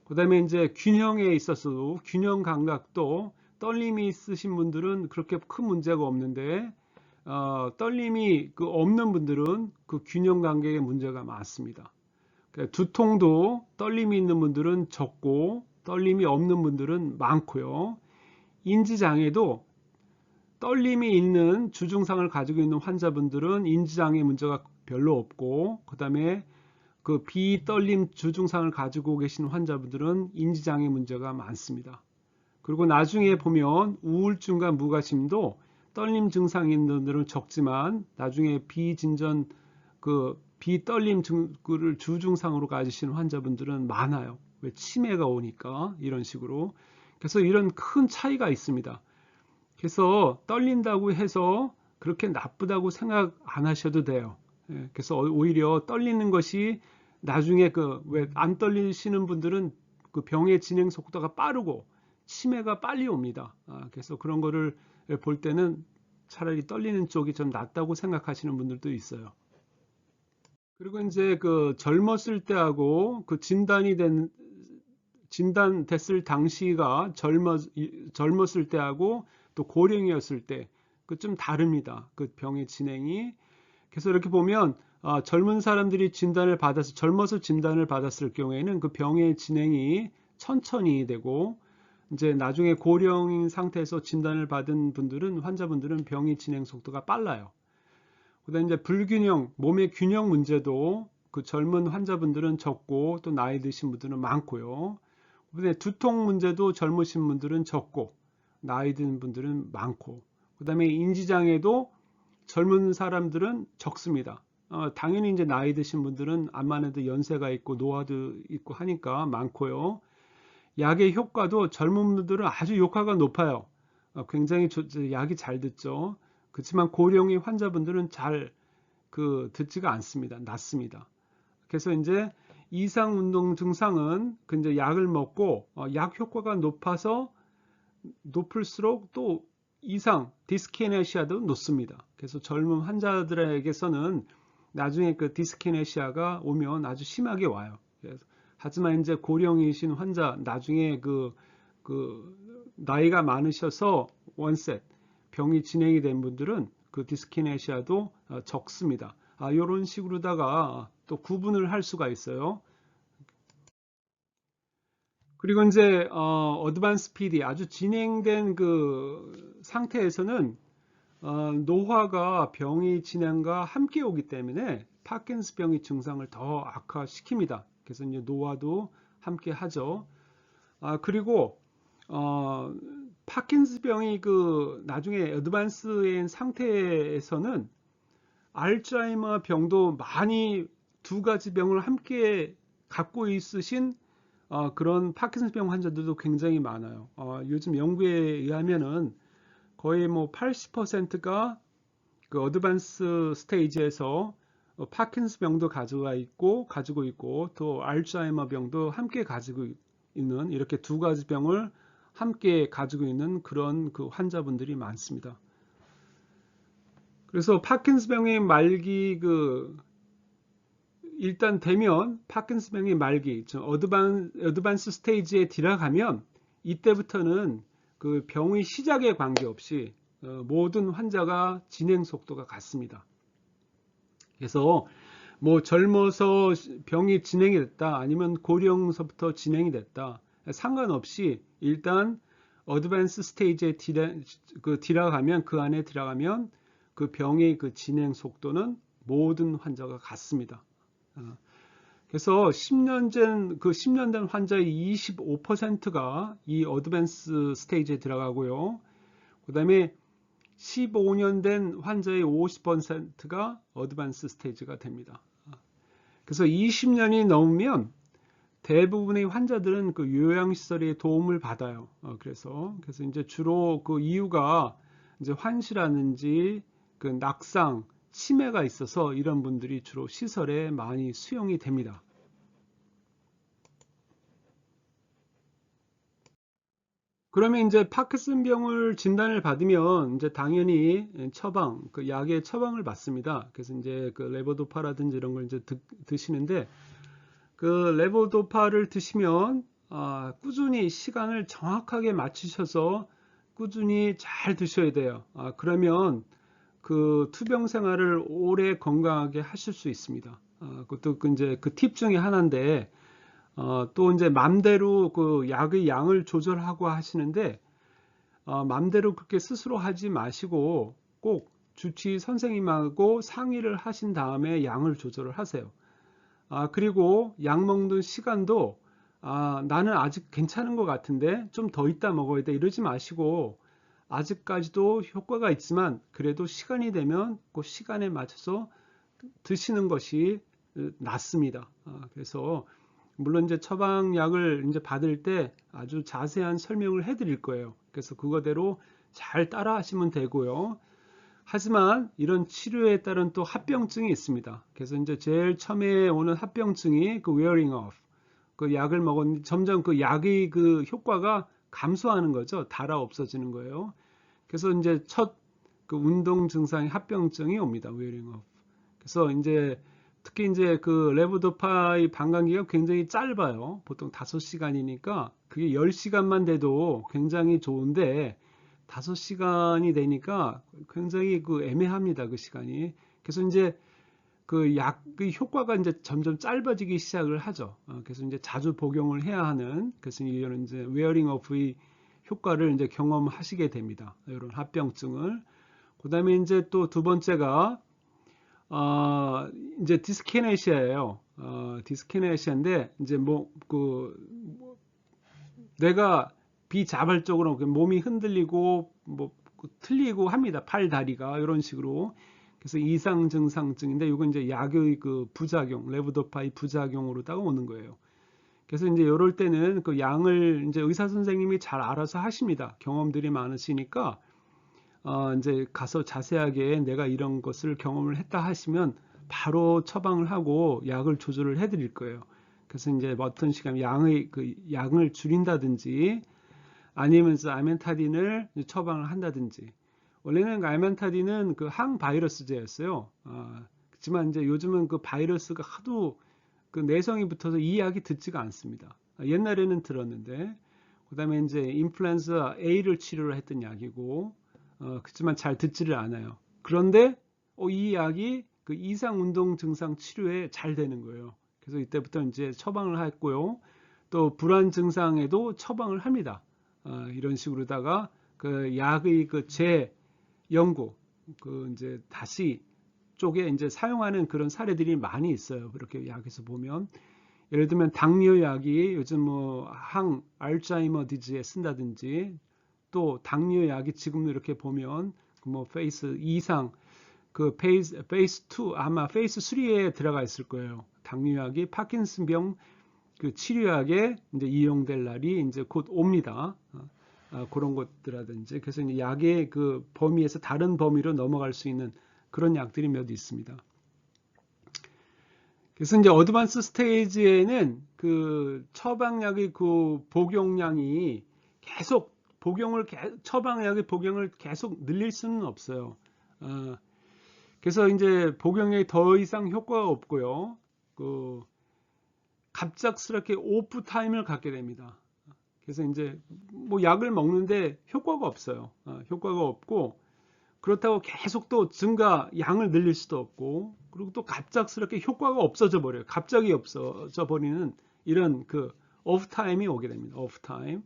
그 다음에 이제 균형에 있어서도 균형 감각도 떨림이 있으신 분들은 그렇게 큰 문제가 없는데 떨림이 그 없는 분들은 그 균형 감각에 문제가 많습니다. 두통도 떨림이 있는 분들은 적고 떨림이 없는 분들은 많고요. 인지장애도 떨림이 있는 주증상을 가지고 있는 환자분들은 인지장애 문제가 별로 없고 그 다음에 그 비떨림 주증상을 가지고 계신 환자분들은 인지장애 문제가 많습니다. 그리고 나중에 보면 우울증과 무관심도 떨림 증상이 있는 분들은 적지만 나중에 비진전 그 비떨림 증을 주증상으로 가지신 환자분들은 많아요. 왜 치매가 오니까 이런 식으로. 그래서 이런 큰 차이가 있습니다. 그래서 떨린다고 해서 그렇게 나쁘다고 생각 안 하셔도 돼요. 그래서 오히려 떨리는 것이 나중에 그 왜 안 떨리시는 분들은 그 병의 진행 속도가 빠르고 치매가 빨리 옵니다. 그래서 그런 거를 볼 때는 차라리 떨리는 쪽이 좀 낫다고 생각하시는 분들도 있어요. 그리고 이제 그 젊었을 때하고 그 진단됐을 당시가 젊었을 때하고 또 고령이었을 때 그 좀 다릅니다. 그 병의 진행이. 그래서 이렇게 보면 젊은 사람들이 젊어서 진단을 받았을 경우에는 그 병의 진행이 천천히 되고 이제 나중에 고령인 상태에서 진단을 받은 환자분들은 병의 진행 속도가 빨라요. 그다음에 이제 불균형, 몸의 균형 문제도 그 젊은 환자분들은 적고 또 나이 드신 분들은 많고요. 그다음에 두통 문제도 젊으신 분들은 적고 나이 든 분들은 많고 그다음에 인지장애도 젊은 사람들은 적습니다. 당연히 이제 나이 드신 분들은 암만 해도 연세가 있고 노화도 있고 하니까 많고요. 약의 효과도 젊은 분들은 아주 효과가 높아요. 굉장히 약이 잘 듣죠. 그렇지만 고령의 환자분들은 잘 듣지가 않습니다. 낮습니다. 그래서 이제 이상 운동 증상은 이제 약을 먹고 약 효과가 높을수록 또 이상 디스키네시아도 높습니다. 그래서 젊은 환자들에게서는 나중에 그 디스키네시아가 오면 아주 심하게 와요. 하지만 이제 고령이신 환자 나중에 나이가 많으셔서 원셋 병이 진행이 된 분들은 그 디스키네시아도 적습니다. 이런 식으로다가 또 구분을 할 수가 있어요. 그리고 이제 어드밴스 PD 아주 진행된 그 상태에서는 노화가 병의 진행과 함께 오기 때문에 파킨슨병의 증상을 더 악화시킵니다. 그래서 이제 노화도 함께 하죠. 그리고 파킨슨병이 그 나중에 어드밴스인 상태에서는 알츠하이머 병도 많이 두 가지 병을 함께 갖고 있으신 그런 파킨슨병 환자들도 굉장히 많아요. 요즘 연구에 의하면은 거의 뭐 80%가 그 어드밴스 스테이지에서 파킨슨 병도 가지고 있고 또 알츠하이머 병도 함께 가지고 있는 이렇게 두 가지 병을 함께 가지고 있는 그런 그 환자분들이 많습니다. 그래서 파킨슨 병의 말기 일단 되면 파킨슨 병의 말기 어드밴스 스테이지에 들어가면 이때부터는 그 병의 시작에 관계없이 모든 환자가 진행 속도가 같습니다. 그래서 뭐 젊어서 병이 진행이 됐다 아니면 고령서부터 진행이 됐다 상관없이 일단 어드밴스 스테이지에 들어가면 그 안에 들어가면 그 병의 그 진행 속도는 모든 환자가 같습니다. 그래서 10년 된 환자의 25%가 이 어드밴스 스테이지에 들어가고요. 그 다음에 15년 된 환자의 50%가 어드밴스 스테이지가 됩니다. 그래서 20년이 넘으면 대부분의 환자들은 그 요양시설의 도움을 받아요. 그래서 이제 주로 그 이유가 이제 환시라든지 그 낙상, 치매가 있어서 이런 분들이 주로 시설에 많이 수용이 됩니다. 그러면 이제 파킨슨병을 진단을 받으면 이제 당연히 처방, 그 약의 처방을 받습니다. 그래서 이제 그 레보도파라든지 이런 걸 이제 드시는데 그 레보도파를 드시면 꾸준히 시간을 정확하게 맞추셔서 꾸준히 잘 드셔야 돼요. 그러면 그 투병 생활을 오래 건강하게 하실 수 있습니다. 그것도 이제 그 팁 중에 하나인데 또 이제 맘대로 그 약의 양을 조절하고 하시는데 맘대로 그렇게 스스로 하지 마시고 꼭 주치의 선생님하고 상의를 하신 다음에 양을 조절을 하세요. 그리고 약 먹는 시간도 나는 아직 괜찮은 것 같은데 좀 더 있다 먹어야 돼 이러지 마시고 아직까지도 효과가 있지만 그래도 시간이 되면 그 시간에 맞춰서 드시는 것이 낫습니다. 그래서 물론 이제 처방약을 이제 받을 때 아주 자세한 설명을 해드릴 거예요. 그래서 그거대로 잘 따라 하시면 되고요. 하지만 이런 치료에 따른 또 합병증이 있습니다. 그래서 이제 제일 처음에 오는 합병증이 그 wearing off. 그 약을 먹었는데 점점 그 약의 그 효과가 감소하는 거죠. 달아 없어지는 거예요. 그래서 이제 첫 그 운동 증상이 합병증이 옵니다. wearing off. 그래서 이제 특히 이제 그 레보도파의 방광기가 굉장히 짧아요. 보통 5시간이니까 그게 10시간만 돼도 굉장히 좋은데 5시간이 되니까 굉장히 그 애매합니다. 그 시간이. 그래서 이제 그 약의 효과가 이제 점점 짧아지기 시작을 하죠. 그래서 이제 자주 복용을 해야 하는 그래서 이런 이제 웨어링 오프의 효과를 이제 경험하시게 됩니다. 이런 합병증을. 그다음에 이제 또 두 번째가 이제 디스키네시아예요. 디스키네시아인데 이제 내가 비자발적으로 몸이 흔들리고 틀리고 합니다. 팔 다리가 이런 식으로. 그래서 이상 증상증인데 이건 이제 약의 그 부작용, 레보도파의 부작용으로다가 오는 거예요. 그래서 이제 이럴 때는 그 양을 이제 의사 선생님이 잘 알아서 하십니다. 경험들이 많으시니까 이제 가서 자세하게 내가 이런 것을 경험을 했다 하시면 바로 처방을 하고 약을 조절을 해드릴 거예요. 그래서 이제 어떤 시간 양을 줄인다든지 아니면 아멘타딘을 처방을 한다든지. 원래는 아멘타딘은 그 항바이러스제였어요. 그렇지만 이제 요즘은 그 바이러스가 하도 그 내성이 붙어서 이 약이 듣지가 않습니다. 옛날에는 들었는데, 그다음에 이제 인플루엔자 A를 치료를 했던 약이고, 그렇지만 잘 듣지를 않아요. 그런데 이 약이 그 이상 운동 증상 치료에 잘 되는 거예요. 그래서 이때부터 이제 처방을 했고요. 또 불안 증상에도 처방을 합니다. 이런 식으로다가 그 약의 그 재연구, 그 이제 다시 쪽에 이제 사용하는 그런 사례들이 많이 있어요. 그렇게 약에서 보면. 예를 들면 당뇨약이 요즘 뭐 항 알츠하이머 디지에 쓴다든지 또 당뇨약이 지금도 이렇게 보면 뭐 페이스 2상 그 페이스 2 아마 페이스 3에 들어가 있을 거예요. 당뇨약이 파킨슨병 그 치료약에 이제 이용될 날이 이제 곧 옵니다. 그런 것들라든지 그래서 이제 약의 그 범위에서 다른 범위로 넘어갈 수 있는 그런 약들이 몇 있습니다. 그래서 이제 어드밴스 스테이지에는 그 처방약의 그 복용량이 계속 처방약의 복용을 계속 늘릴 수는 없어요. 그래서 이제 복용량이 더 이상 효과가 없고요. 그 갑작스럽게 오프 타임을 갖게 됩니다. 그래서 이제 뭐 약을 먹는데 효과가 없어요. 효과가 없고 그렇다고 계속 또 양을 늘릴 수도 없고 그리고 또 갑작스럽게 효과가 없어져 버려요. 갑자기 없어져 버리는 이런 그 오프 타임이 오게 됩니다. 오프 타임.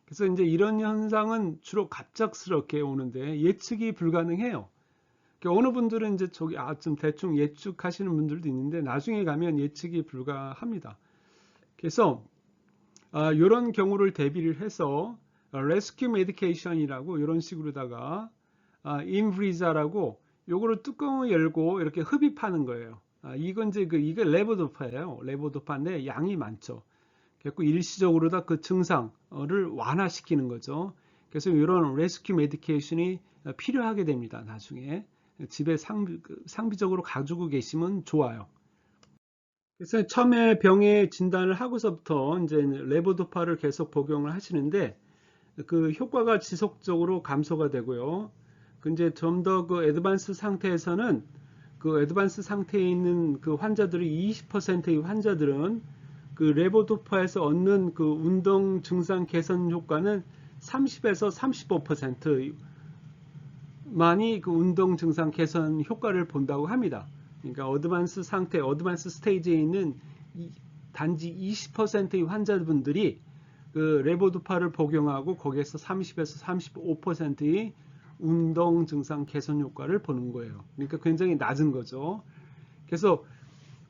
그래서 이제 이런 현상은 주로 갑작스럽게 오는데 예측이 불가능해요. 어느 분들은 이제 좀 대충 예측하시는 분들도 있는데 나중에 가면 예측이 불가합니다. 그래서 이런 경우를 대비를 해서 레스큐 메디케이션이라고 이런 식으로다가 인브리자라고 요거를 뚜껑을 열고 이렇게 흡입하는 거예요. 이건 이제 이게 레보도파예요. 레보도파인데 양이 많죠. 그래서 일시적으로 그 증상을 완화시키는 거죠. 그래서 이런 레스큐 메디케이션이 필요하게 됩니다. 나중에 집에 상비적으로 가지고 계시면 좋아요. 그래서 처음에 병의 진단을 하고서부터 이제 레보도파를 계속 복용을 하시는데 그 효과가 지속적으로 감소가 되고요. 이제 좀 더 그 애드반스 상태에서는 그 애드반스 상태에 있는 그 환자들이 20%의 환자들은 그 레보도파에서 얻는 그 운동 증상 개선 효과는 30에서 35%만이 그 운동 증상 개선 효과를 본다고 합니다. 그러니까 어드반스 상태, 어드반스 스테이지에 있는 단지 20%의 환자분들이 그 레보도파를 복용하고 거기에서 30에서 35%의 운동 증상 개선 효과를 보는 거예요. 그러니까 굉장히 낮은 거죠. 그래서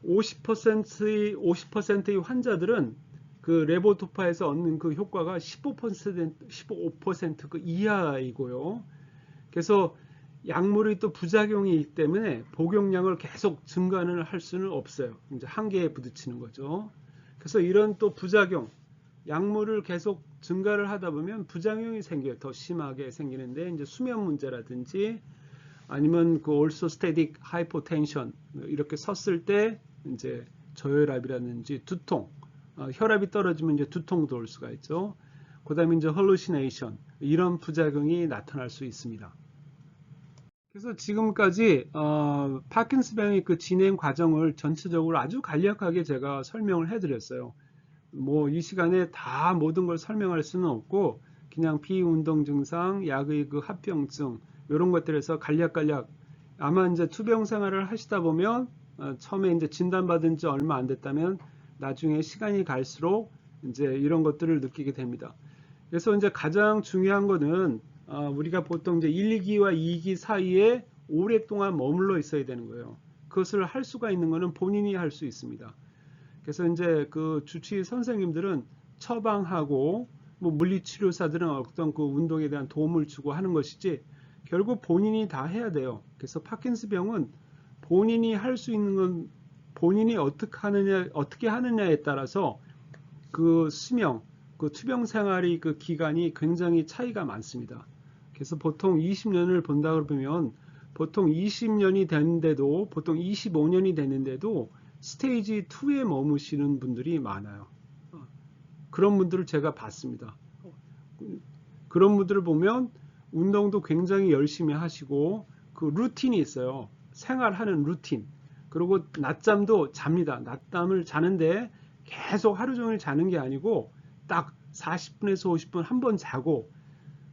50%의 환자들은 그 레보도파에서 얻는 그 효과가 15% 그 이하이고요. 그래서 약물이 또 부작용이 있기 때문에 복용량을 계속 증가를 할 수는 없어요. 이제 한계에 부딪히는 거죠. 그래서 이런 또 부작용, 약물을 계속 증가를 하다 보면 부작용이 생겨요. 더 심하게 생기는데 이제 수면 문제라든지 아니면 그 orthostatic hypotension 이렇게 섰을 때 이제 저혈압이라든지 두통, 혈압이 떨어지면 이제 두통도 올 수가 있죠. 그다음에 이제 hallucination 이런 부작용이 나타날 수 있습니다. 그래서 지금까지 파킨슨병의 그 진행 과정을 전체적으로 아주 간략하게 제가 설명을 해드렸어요. 뭐 이 시간에 다 모든 걸 설명할 수는 없고 그냥 비운동 증상, 약의 그 합병증 이런 것들에서 간략간략 아마 이제 투병 생활을 하시다 보면 처음에 이제 진단받은 지 얼마 안 됐다면 나중에 시간이 갈수록 이제 이런 것들을 느끼게 됩니다. 그래서 이제 가장 중요한 거는 우리가 보통 이제 1, 2기와 2기 사이에 오랫동안 머물러 있어야 되는 거예요. 그것을 할 수가 있는 거는 본인이 할 수 있습니다. 그래서 이제 그 주치의 선생님들은 처방하고 뭐 물리치료사들은 어떤 그 운동에 대한 도움을 주고 하는 것이지 결국 본인이 다 해야 돼요. 그래서 파킨슨 병은 본인이 할 수 있는 건 본인이 어떻게 하느냐에 따라서 그 수명, 그 투병 생활의 그 기간이 굉장히 차이가 많습니다. 그래서 보통 20년을 본다 그러면 보통 20년이 됐는데도 보통 25년이 됐는데도 스테이지 2에 머무시는 분들이 많아요. 그런 분들을 제가 봤습니다. 그런 분들을 보면 운동도 굉장히 열심히 하시고 그 루틴이 있어요. 생활하는 루틴. 그리고 낮잠도 잡니다. 낮잠을 자는데 계속 하루 종일 자는 게 아니고 딱 40분에서 50분 한 번 자고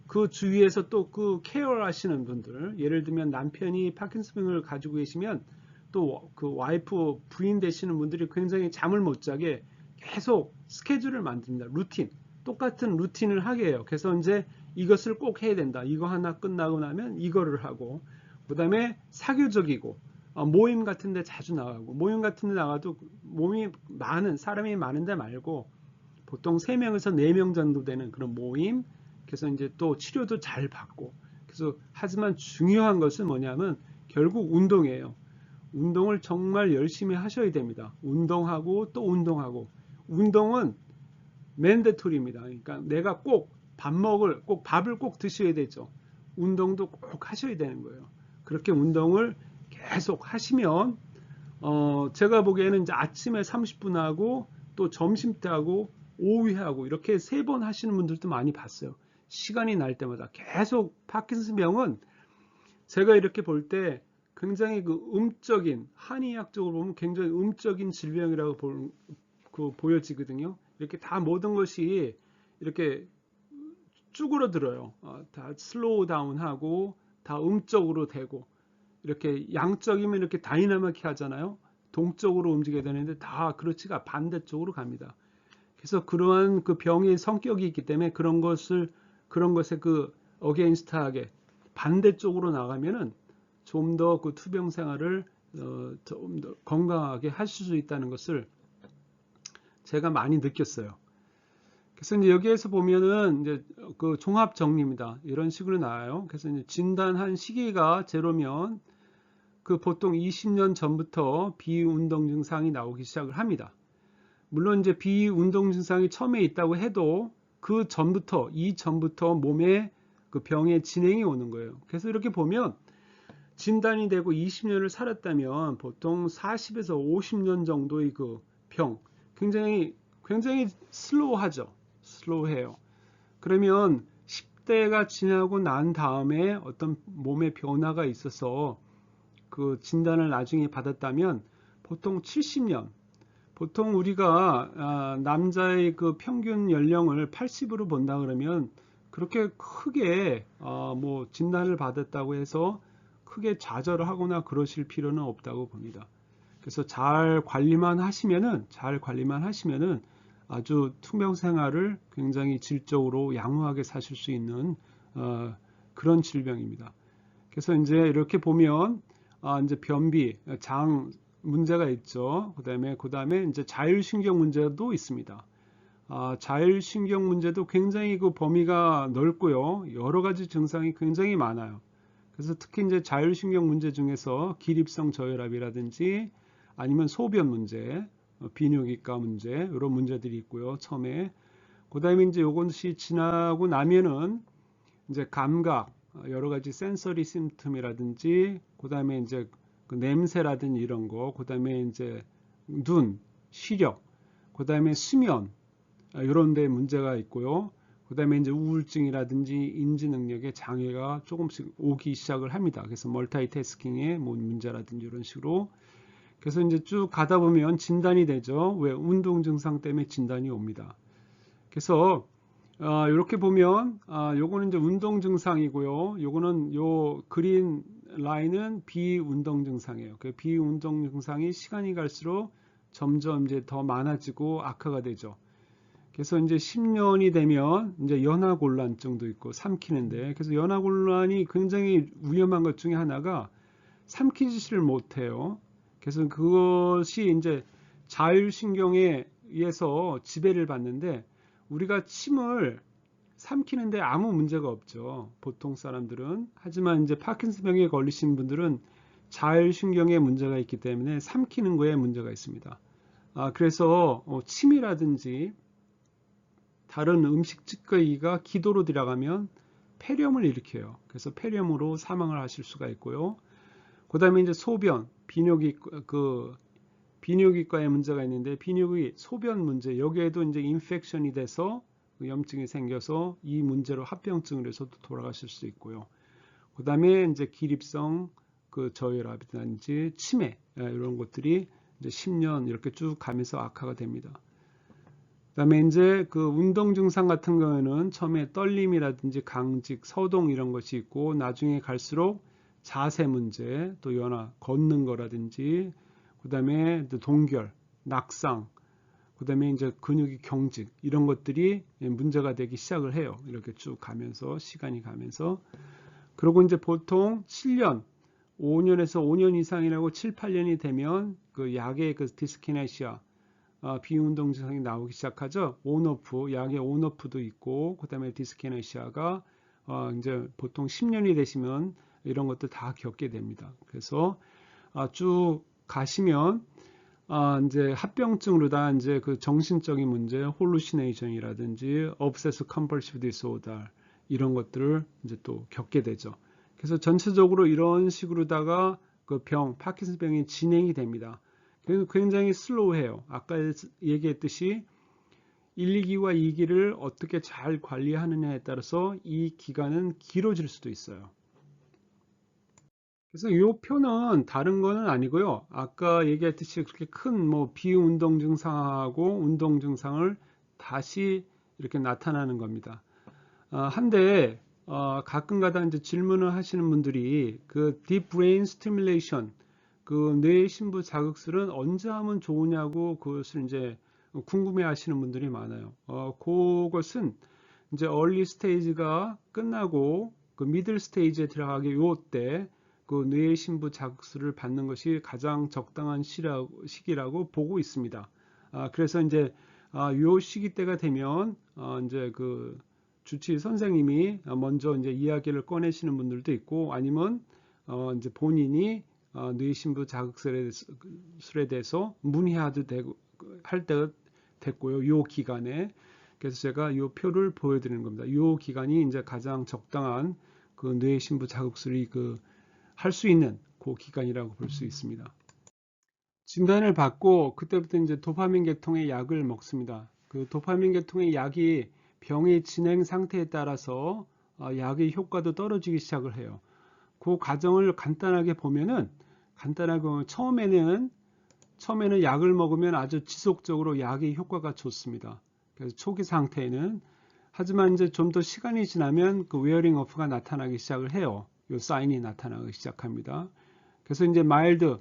그 주위에서 또 그 케어를 하시는 분들, 예를 들면 남편이 파킨슨병을 가지고 계시면 또 그 와이프 부인 되시는 분들이 굉장히 잠을 못 자게 계속 스케줄을 만듭니다. 루틴. 똑같은 루틴을 하게 해요. 그래서 이제 이것을 꼭 해야 된다. 이거 하나 끝나고 나면 이거를 하고 그다음에 사교적이고 모임 같은 데 자주 나가고 모임 같은 데 나가도 사람이 많은데 말고 보통 3명에서 4명 정도 되는 그런 모임 그래서 이제 또 치료도 잘 받고. 그래서 하지만 중요한 것은 뭐냐면 결국 운동이에요. 운동을 정말 열심히 하셔야 됩니다. 운동하고 또 운동하고. 운동은 맨데토리입니다. 그러니까 내가 꼭 밥을 꼭 드셔야 되죠. 운동도 꼭 하셔야 되는 거예요. 그렇게 운동을 계속 하시면 제가 보기에는 이제 아침에 30분 하고 또 점심 때 하고 오후에 하고 이렇게 3번 하시는 분들도 많이 봤어요. 시간이 날 때마다 계속. 파킨슨 병은 제가 이렇게 볼 때 굉장히 그 음적인, 한의학적으로 보면 굉장히 음적인 질병이라고 보여지거든요. 이렇게 다 모든 것이 이렇게 쭈그러들어요. 다 슬로우 다운하고 다 음적으로 되고, 이렇게 양적이면 이렇게 다이나믹하게 하잖아요. 동적으로 움직여야 되는데 다 그렇지가 반대쪽으로 갑니다. 그래서 그러한 그 병의 성격이 있기 때문에 그런 것에 그 어게인스트하게 반대쪽으로 나가면은 좀 더 그 투병 생활을 좀 더 건강하게 하실 수 있다는 것을 제가 많이 느꼈어요. 그래서 이제 여기에서 보면은 이제 그 종합 정리입니다. 이런 식으로 나와요. 그래서 이제 진단한 시기가 제로면 그 보통 20년 전부터 비운동 증상이 나오기 시작을 합니다. 물론 이제 비운동 증상이 처음에 있다고 해도 그 전부터, 이전부터 몸에 그 병의 진행이 오는 거예요. 그래서 이렇게 보면 진단이 되고 20년을 살았다면 보통 40에서 50년 정도의 그 병, 굉장히 슬로우하죠. 슬로우해요. 그러면 10대가 지나고 난 다음에 어떤 몸의 변화가 있어서 그 진단을 나중에 받았다면 보통 70년, 보통 우리가 남자의 그 평균 연령을 80으로 본다 그러면 그렇게 크게 뭐 진단을 받았다고 해서 크게 좌절을 하거나 그러실 필요는 없다고 봅니다. 그래서 잘 관리만 하시면은 아주 투병 생활을 굉장히 질적으로 양호하게 사실 수 있는 그런 질병입니다. 그래서 이제 이렇게 보면 이제 변비, 장 문제가 있죠. 그다음에 이제 자율신경 문제도 있습니다. 자율신경 문제도 굉장히 그 범위가 넓고요. 여러 가지 증상이 굉장히 많아요. 그래서 특히 이제 자율신경 문제 중에서 기립성 저혈압이라든지 아니면 소변 문제, 비뇨기과 문제 이런 문제들이 있고요. 처음에 그다음에 이제 요것이 지나고 나면은 이제 감각, 여러 가지 센서리 심텀이라든지 그다음에 이제 그 냄새라든지 이런 거, 그다음에 이제 눈, 시력, 그다음에 수면 이런 데 문제가 있고요. 그다음에 이제 우울증이라든지 인지 능력에 장애가 조금씩 오기 시작을 합니다. 그래서 멀티태스킹의 뭐 문제라든지 이런 식으로. 그래서 이제 쭉 가다 보면 진단이 되죠. 왜? 운동 증상 때문에 진단이 옵니다. 그래서 이렇게 보면 요거는 이제 운동 증상이고요. 요거는 요 그린 라인은 비운동 증상이에요. 그 비운동 증상이 시간이 갈수록 점점 이제 더 많아지고 악화가 되죠. 그래서 이제 10년이 되면 이제 연하곤란증도 있고 삼키는데, 그래서 연하곤란이 굉장히 위험한 것 중에 하나가 삼키지를 못해요. 그래서 그것이 이제 자율신경에 의해서 지배를 받는데 우리가 침을 삼키는데 아무 문제가 없죠. 보통 사람들은. 하지만 이제 파킨슨병에 걸리신 분들은 자율신경에 문제가 있기 때문에 삼키는 거에 문제가 있습니다. 그래서 침이라든지 다른 음식 찌꺼기가 기도로 들어가면 폐렴을 일으켜요. 그래서 폐렴으로 사망을 하실 수가 있고요. 그 다음에 이제 소변, 비뇨기과에 문제가 있는데 비뇨기 소변 문제, 여기에도 이제 인펙션이 돼서 염증이 생겨서 이 문제로 합병증을 해서도 돌아가실 수 있고요. 그 다음에 이제 기립성 그 저혈압이라든지 치매 이런 것들이 이제 10년 이렇게 쭉 가면서 악화가 됩니다. 그다음에 이제 그 운동 증상 같은 경우에는 처음에 떨림이라든지 강직, 서동 이런 것이 있고 나중에 갈수록 자세 문제, 또 걷는 거라든지 그다음에 동결, 낙상, 그다음에 이제 근육이 경직 이런 것들이 문제가 되기 시작을 해요. 이렇게 쭉 가면서 시간이 가면서 그리고 이제 보통 7년, 5년에서 5년 이상이라고 7, 8년이 되면 그 약의 그 디스키네시아 비운동 증상이 나오기 시작하죠. 온오프, 약의 온오프도 있고, 그 다음에 디스키네시아가 이제 보통 10년이 되시면 이런 것들 다 겪게 됩니다. 그래서 쭉 가시면 이제 합병증으로 다 이제 그 정신적인 문제, 홀루시네이션이라든지 obsessive compulsive disorder 이런 것들을 이제 또 겪게 되죠. 그래서 전체적으로 이런 식으로다가 그 파킨슨 병이 진행이 됩니다. 굉장히 슬로우해요. 아까 얘기했듯이 1, 2기와 2기를 어떻게 잘 관리하느냐에 따라서 이 기간은 길어질 수도 있어요. 그래서 이 표는 다른 거는 아니고요. 아까 얘기했듯이 그렇게 큰 뭐 비운동 증상하고 운동 증상을 다시 이렇게 나타나는 겁니다. 한데 가끔가다 이제 질문을 하시는 분들이 그 deep brain stimulation 그 뇌 신부 자극술은 언제 하면 좋으냐고 그것을 이제 궁금해 하시는 분들이 많아요. 그것은 이제 early stage가 끝나고 그 middle stage에 들어가기 요때 그 뇌 신부 자극술을 받는 것이 가장 적당한 시기라고 보고 있습니다. 그래서 이제 요 시기 때가 되면 이제 그 주치 선생님이 먼저 이제 이야기를 꺼내시는 분들도 있고 아니면 이제 본인이 뇌신부 자극술에 대해서 문의해도 되고 할 때가 됐고요. 요 기간에 그래서 제가 요 표를 보여드리는 겁니다. 요 기간이 이제 가장 적당한 그 뇌신부 자극술이 그 할 수 있는 그 기간이라고 볼 수 있습니다. 진단을 받고 그때부터 이제 도파민 계통의 약을 먹습니다. 그 도파민 계통의 약이 병의 진행 상태에 따라서 약의 효과도 떨어지기 시작을 해요. 그 과정을 간단하게 보면 처음에는 약을 먹으면 아주 지속적으로 약의 효과가 좋습니다. 그래서 초기 상태에는 하지만 이제 좀 더 시간이 지나면 그 웨어링 오프가 나타나기 시작을 해요. 요 사인이 나타나기 시작합니다. 그래서 이제 마일드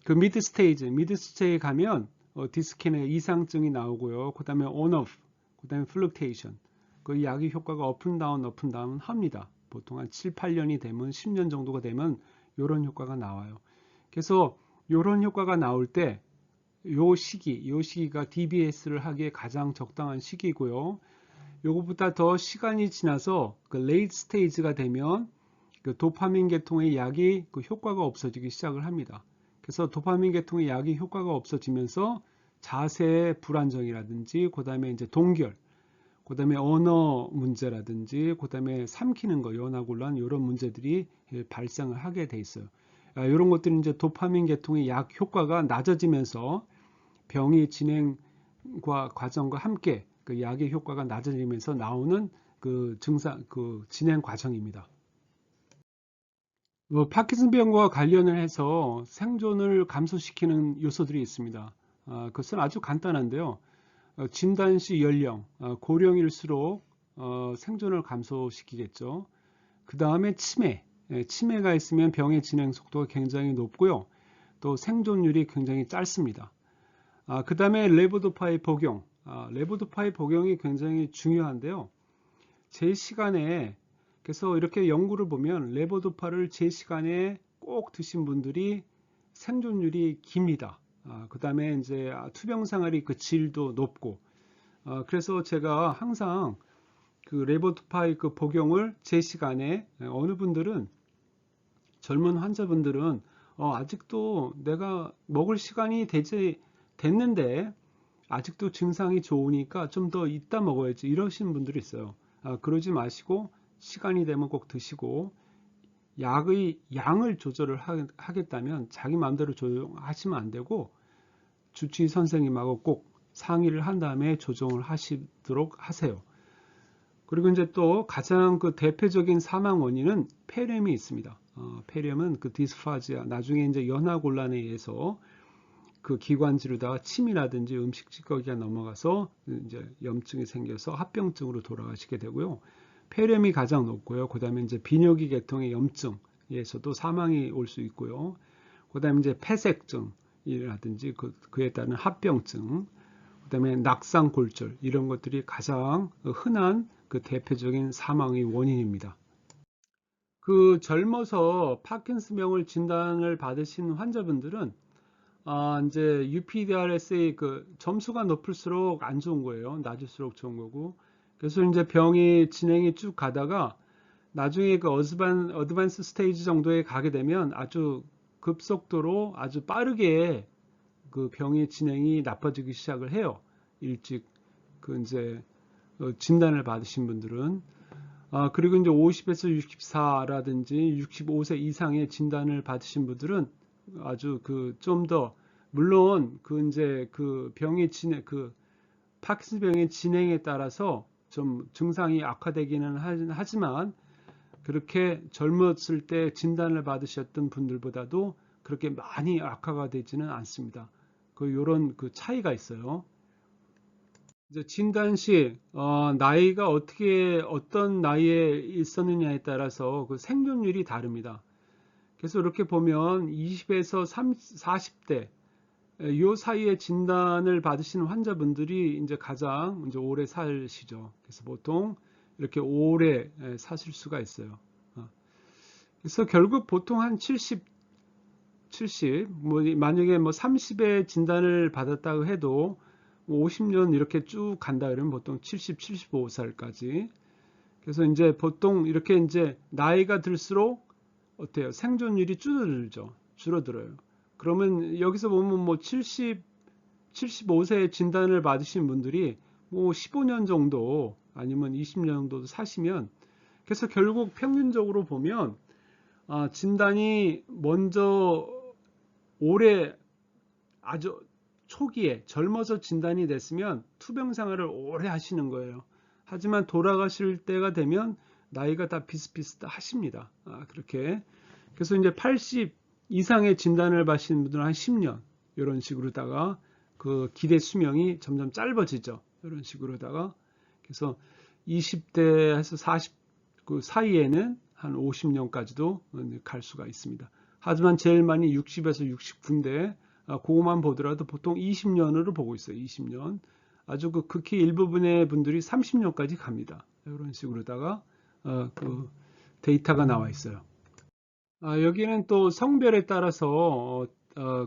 그 미드 스테이지에 가면 디스킨의 이상증이 나오고요. 그 다음에 온오프, 그 다음에 플럭테이션. 그 약의 효과가 업앤다운 합니다. 보통 한 7, 8년이 되면 10년 정도가 되면 이런 효과가 나와요. 그래서 이런 효과가 나올 때 요 시기가 DBS를 하기에 가장 적당한 시기고요. 요거보다 더 시간이 지나서 그 레이트 스테이지가 되면 그 도파민 계통의 약이 그 효과가 없어지기 시작을 합니다. 그래서 도파민 계통의 약이 효과가 없어지면서 자세의 불안정이라든지 그 다음에 이제 동결, 그 다음에 언어 문제라든지 그 다음에 삼키는 거, 연하곤란 이런 문제들이 발생을 하게 돼 있어요. 이런 것들이 이제 도파민 계통의 약 효과가 낮아지면서 병이 진행과 과정과 함께 그 약의 효과가 낮아지면서 나오는 그 증상, 그 진행 과정입니다. 파킨슨병과 관련을 해서 생존을 감소시키는 요소들이 있습니다. 그것은 아주 간단한데요. 진단 시 연령, 고령일수록 생존을 감소시키겠죠. 그 다음에 치매가 있으면 병의 진행 속도가 굉장히 높고요. 또 생존율이 굉장히 짧습니다. 그 다음에 레보도파의 복용, 레보도파의 복용이 굉장히 중요한데요. 제 시간에 그래서 이렇게 연구를 보면 레보도파를 제 시간에 꼭 드신 분들이 생존율이 깁니다. 그 다음에 이제 투병 생활이 그 질도 높고 그래서 제가 항상 그 레보도파의 그 복용을 제 시간에 어느 분들은 젊은 환자분들은 아직도 내가 먹을 시간이 됐는데 아직도 증상이 좋으니까 좀 더 이따 먹어야지 이러시는 분들이 있어요. 그러지 마시고 시간이 되면 꼭 드시고 약의 양을 조절을 하겠다면 자기 마음대로 조정하시면 안 되고 주치의 선생님하고 꼭 상의를 한 다음에 조정을 하시도록 하세요. 그리고 이제 또 가장 그 대표적인 사망 원인은 폐렴이 있습니다. 폐렴은 그 디스파지아 나중에 이제 연하곤란에 의해서 그 기관지로다가 침이라든지 음식 찌꺼기가 넘어가서 이제 염증이 생겨서 합병증으로 돌아가시게 되고요. 폐렴이 가장 높고요. 그 다음에 이제 비뇨기 계통의 염증에서도 사망이 올 수 있고요. 그 다음에 이제 폐색증이라든지 그에 따른 합병증, 그 다음에 낙상골절 이런 것들이 가장 흔한 그 대표적인 사망의 원인입니다. 그 젊어서 파킨슨병을 진단을 받으신 환자분들은 이제 UPDRS의 그 점수가 높을수록 안 좋은 거예요. 낮을수록 좋은 거고. 그래서 이제 병이 진행이 쭉 가다가 나중에 그 어드밴스 스테이지 정도에 가게 되면 아주 급속도로 아주 빠르게 그 병의 진행이 나빠지기 시작을 해요. 일찍 그 이제 진단을 받으신 분들은. 그리고 이제 50에서 64라든지 65세 이상의 진단을 받으신 분들은 아주 그 좀 더 물론 그 이제 그 병의 진행 그 파킨슨 병의 진행에 따라서 좀 증상이 악화되기는 하지만 그렇게 젊었을 때 진단을 받으셨던 분들보다도 그렇게 많이 악화가 되지는 않습니다. 요런 그 차이가 있어요. 이제 진단 시 나이가 어떤 나이에 있었느냐에 따라서 그 생존율이 다릅니다. 그래서 이렇게 보면 20에서 40대 요 사이에 진단을 받으시는 환자분들이 이제 가장 이제 오래 사시죠. 그래서 보통 이렇게 오래 사실 수가 있어요. 그래서 결국 보통 한 70, 뭐 만약에 뭐 30에 진단을 받았다고 해도 50년 이렇게 쭉 간다 그러면 보통 70, 75살까지. 그래서 이제 보통 이렇게 이제 나이가 들수록 어때요? 생존율이 줄어들어요. 그러면 여기서 보면 뭐 75세 진단을 받으신 분들이 뭐 15년 정도 아니면 20년 정도 사시면 그래서 결국 평균적으로 보면 진단이 먼저 오래 아주 초기에 젊어서 진단이 됐으면 투병 생활을 오래 하시는 거예요. 하지만 돌아가실 때가 되면 나이가 다 비슷비슷하십니다. 그렇게. 그래서 이제 80 이상의 진단을 받으시는 분들은 한 10년 이런 식으로다가 그 기대 수명이 점점 짧아지죠. 이런 식으로다가 그래서 20대에서 40 그 사이에는 한 50년까지도 갈 수가 있습니다. 하지만 제일 많이 60에서 69인데 그거만 보더라도 보통 20년으로 보고 있어요. 20년. 아주 그 극히 일부분의 분들이 30년까지 갑니다. 이런 식으로다가 그 데이터가 나와 있어요. 여기는 또 성별에 따라서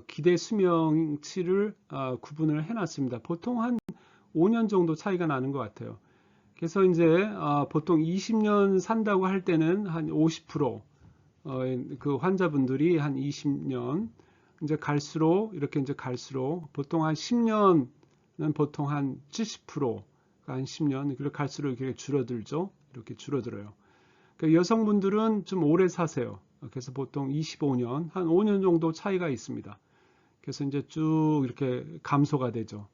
기대 수명치를 구분을 해놨습니다. 보통 한 5년 정도 차이가 나는 것 같아요. 그래서 이제 보통 20년 산다고 할 때는 한 50%, 그 환자분들이 한 20년 이제 갈수록 이렇게 이제 갈수록 보통 한 10년은 보통 한 70%가 한 10년 그리고 갈수록 이렇게 줄어들죠. 이렇게 줄어들어요. 그러니까 여성분들은 좀 오래 사세요. 그래서 보통 25년, 한 5년 정도 차이가 있습니다. 그래서 이제 쭉 이렇게 감소가 되죠.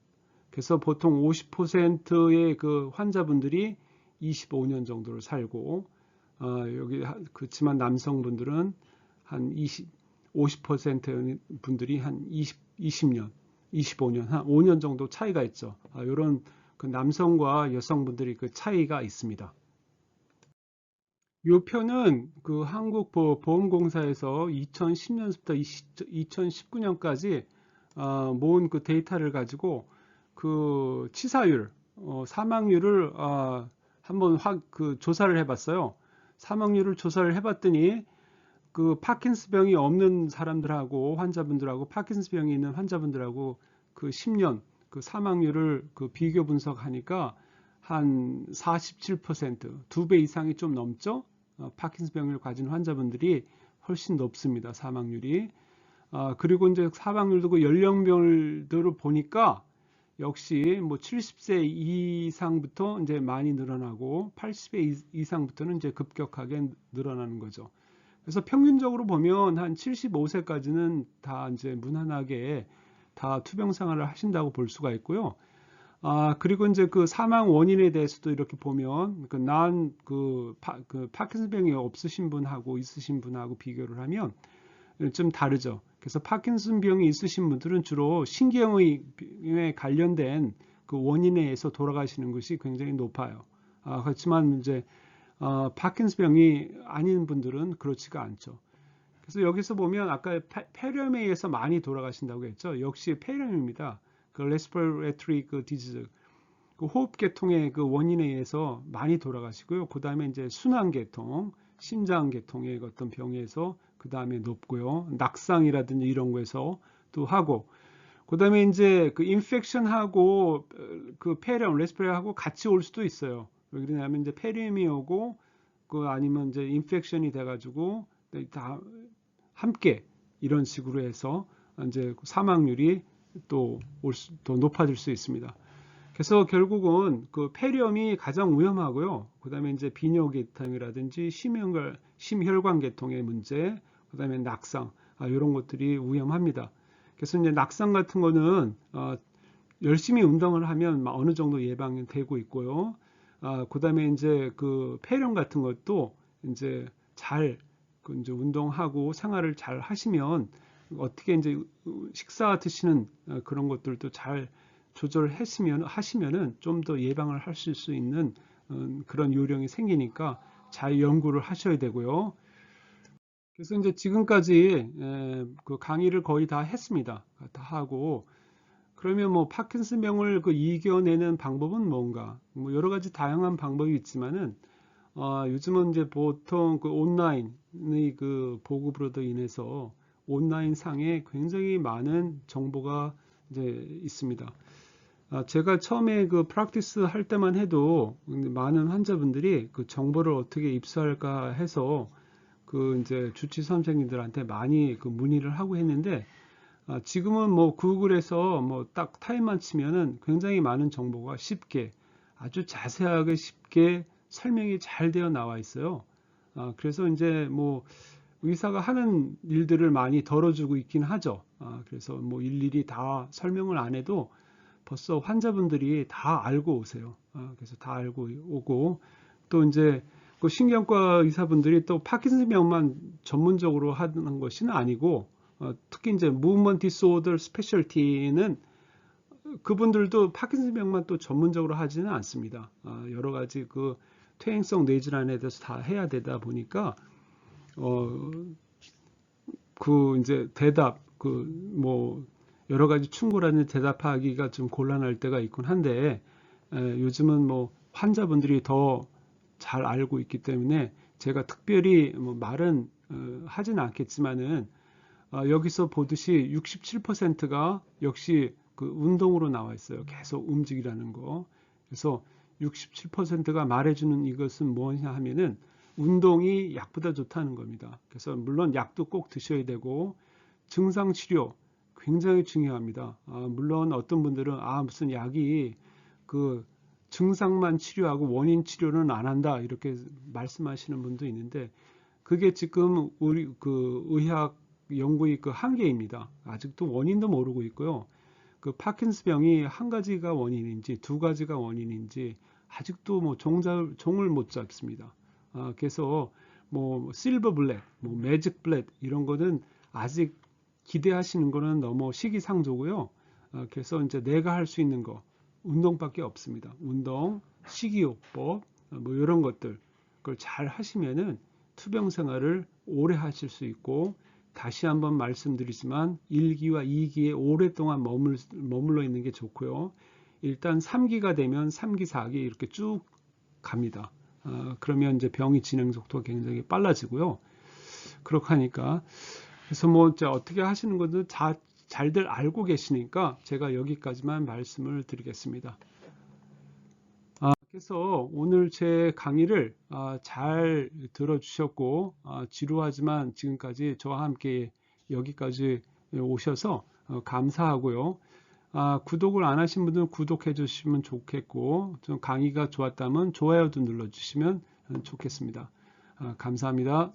그래서 보통 50%의 그 환자분들이 25년 정도를 살고, 여기 그렇지만 남성분들은 한 50% 분들이 한 20년, 25년, 한 5년 정도 차이가 있죠. 이런 그 남성과 여성분들이 그 차이가 있습니다. 이 표는 그 한국보험공사에서 2010년부터 2019년까지 모은 그 데이터를 가지고 그 치사율, 사망률을 한번 그 조사를 해봤어요. 사망률을 조사를 해봤더니 그 파킨슨병이 없는 사람들하고 환자분들하고 파킨슨병이 있는 환자분들하고 그 10년 그 사망률을 그 비교 분석하니까 한 47%, 2배 이상이 좀 넘죠? 파킨슨병을 가진 환자분들이 훨씬 높습니다. 사망률이. 그리고 이제 사망률도 그 연령별로 보니까 역시 뭐 70세 이상부터 이제 많이 늘어나고 80세 이상부터는 이제 급격하게 늘어나는 거죠. 그래서 평균적으로 보면 한 75세까지는 다 이제 무난하게 다 투병 생활을 하신다고 볼 수가 있고요. 그리고 이제 그 사망 원인에 대해서도 이렇게 보면 그 파킨슨병이 없으신 분하고 있으신 분하고 비교를 하면 좀 다르죠. 그래서 파킨슨병이 있으신 분들은 주로 신경에 관련된 그 원인에 의해서 돌아가시는 것이 굉장히 높아요. 그렇지만 이제 파킨슨병이 아닌 분들은 그렇지가 않죠. 그래서 여기서 보면 아까 폐렴에 의해서 많이 돌아가신다고 했죠. 역시 폐렴입니다. 그 respiratory 그 disease, 그 호흡계통의 그 원인에 의해서 많이 돌아가시고요. 그 다음에 이제 순환계통, 심장계통의 어떤 병에서 그 다음에 높고요. 낙상이라든지 이런 거에서 것도 하고, 그다음에 이제 그 인펙션하고 그 폐렴, 레스피레이하고 같이 올 수도 있어요. 왜 그러냐면 이제 폐렴이 오고 그 아니면 이제 인펙션이 돼가지고 다 함께 이런 식으로 해서 이제 사망률이 또 높아질 수 있습니다. 그래서 결국은 그 폐렴이 가장 위험하고요. 그다음에 이제 비뇨기통이라든지 심혈관계통의 문제, 그다음에 낙상 이런 것들이 위험합니다. 그래서 이제 낙상 같은 거는 열심히 운동을 하면 어느 정도 예방이 되고 있고요. 그다음에 이제 그 폐렴 같은 것도 이제 잘 그 이제 운동하고 생활을 잘 하시면 어떻게 이제 식사 드시는 그런 것들도 잘 하시면은 좀 더 예방을 하실 수 있는 그런 요령이 생기니까 잘 연구를 하셔야 되고요. 그래서 이제 지금까지 그 강의를 거의 다 했습니다. 다 하고 그러면 뭐 파킨슨병을 그 이겨내는 방법은 뭔가? 뭐 여러 가지 다양한 방법이 있지만은 요즘은 이제 보통 그 온라인의 그 보급으로도 인해서 온라인 상에 굉장히 많은 정보가 이제 있습니다. 제가 처음에 그 프랙티스 할 때만 해도 많은 환자분들이 그 정보를 어떻게 입수할까 해서 그 이제 주치 선생님들한테 많이 그 문의를 하고 했는데 지금은 뭐 구글에서 뭐 딱 타임만 치면은 굉장히 많은 정보가 쉽게 아주 자세하게 쉽게 설명이 잘 되어 나와 있어요. 그래서 이제 뭐 의사가 하는 일들을 많이 덜어주고 있긴 하죠. 그래서 뭐 일일이 다 설명을 안 해도 벌써 환자분들이 다 알고 오세요. 그래서 다 알고 오고 또 이제 그 신경과 의사분들이 또 파킨슨병만 전문적으로 하는 것은 아니고 특히 이제 무브먼트 디스오더 스페셜티는 그분들도 파킨슨병만 또 전문적으로 하지는 않습니다. 여러 가지 그 퇴행성 뇌질환에 대해서 다 해야 되다 보니까 그 이제 대답 그 뭐 여러 가지 충고라는 대답하기가 좀 곤란할 때가 있긴 한데 요즘은 뭐 환자분들이 더 잘 알고 있기 때문에 제가 특별히 뭐 말은 하진 않겠지만은 여기서 보듯이 67%가 역시 그 운동으로 나와 있어요. 계속 움직이라는 거. 그래서 67%가 말해주는 이것은 뭐냐 하면은 운동이 약보다 좋다는 겁니다. 그래서 물론 약도 꼭 드셔야 되고 증상 치료 굉장히 중요합니다. 물론 어떤 분들은 무슨 약이 그 증상만 치료하고 원인 치료는 안 한다 이렇게 말씀하시는 분도 있는데 그게 지금 우리 그 의학 연구의 그 한계입니다. 아직도 원인도 모르고 있고요. 그 파킨슨병이 한 가지가 원인인지 두 가지가 원인인지 아직도 뭐 종을 못 잡습니다. 그래서 뭐 실버 블랙, 뭐 매직 블랙 이런 거는 아직 기대하시는 거는 너무 시기상조고요. 그래서 이제 내가 할 수 있는 거 운동밖에 없습니다. 운동, 식이요법 뭐 이런 것들 그걸 잘 하시면은 투병 생활을 오래 하실 수 있고 다시 한번 말씀드리지만 1기와 2기에 오랫동안 머물러 있는 게 좋고요. 일단 3기가 되면 3기, 4기 이렇게 쭉 갑니다. 그러면 이제 병이 진행 속도가 굉장히 빨라지고요. 그렇게 하니까 그래서 뭐 어떻게 하시는 것도 잘들 알고 계시니까 제가 여기까지만 말씀을 드리겠습니다. 그래서 오늘 제 강의를 잘 들어주셨고 지루하지만 지금까지 저와 함께 여기까지 오셔서 감사하고요. 구독을 안 하신 분들은 구독해 주시면 좋겠고 좀 강의가 좋았다면 좋아요도 눌러주시면 좋겠습니다. 감사합니다.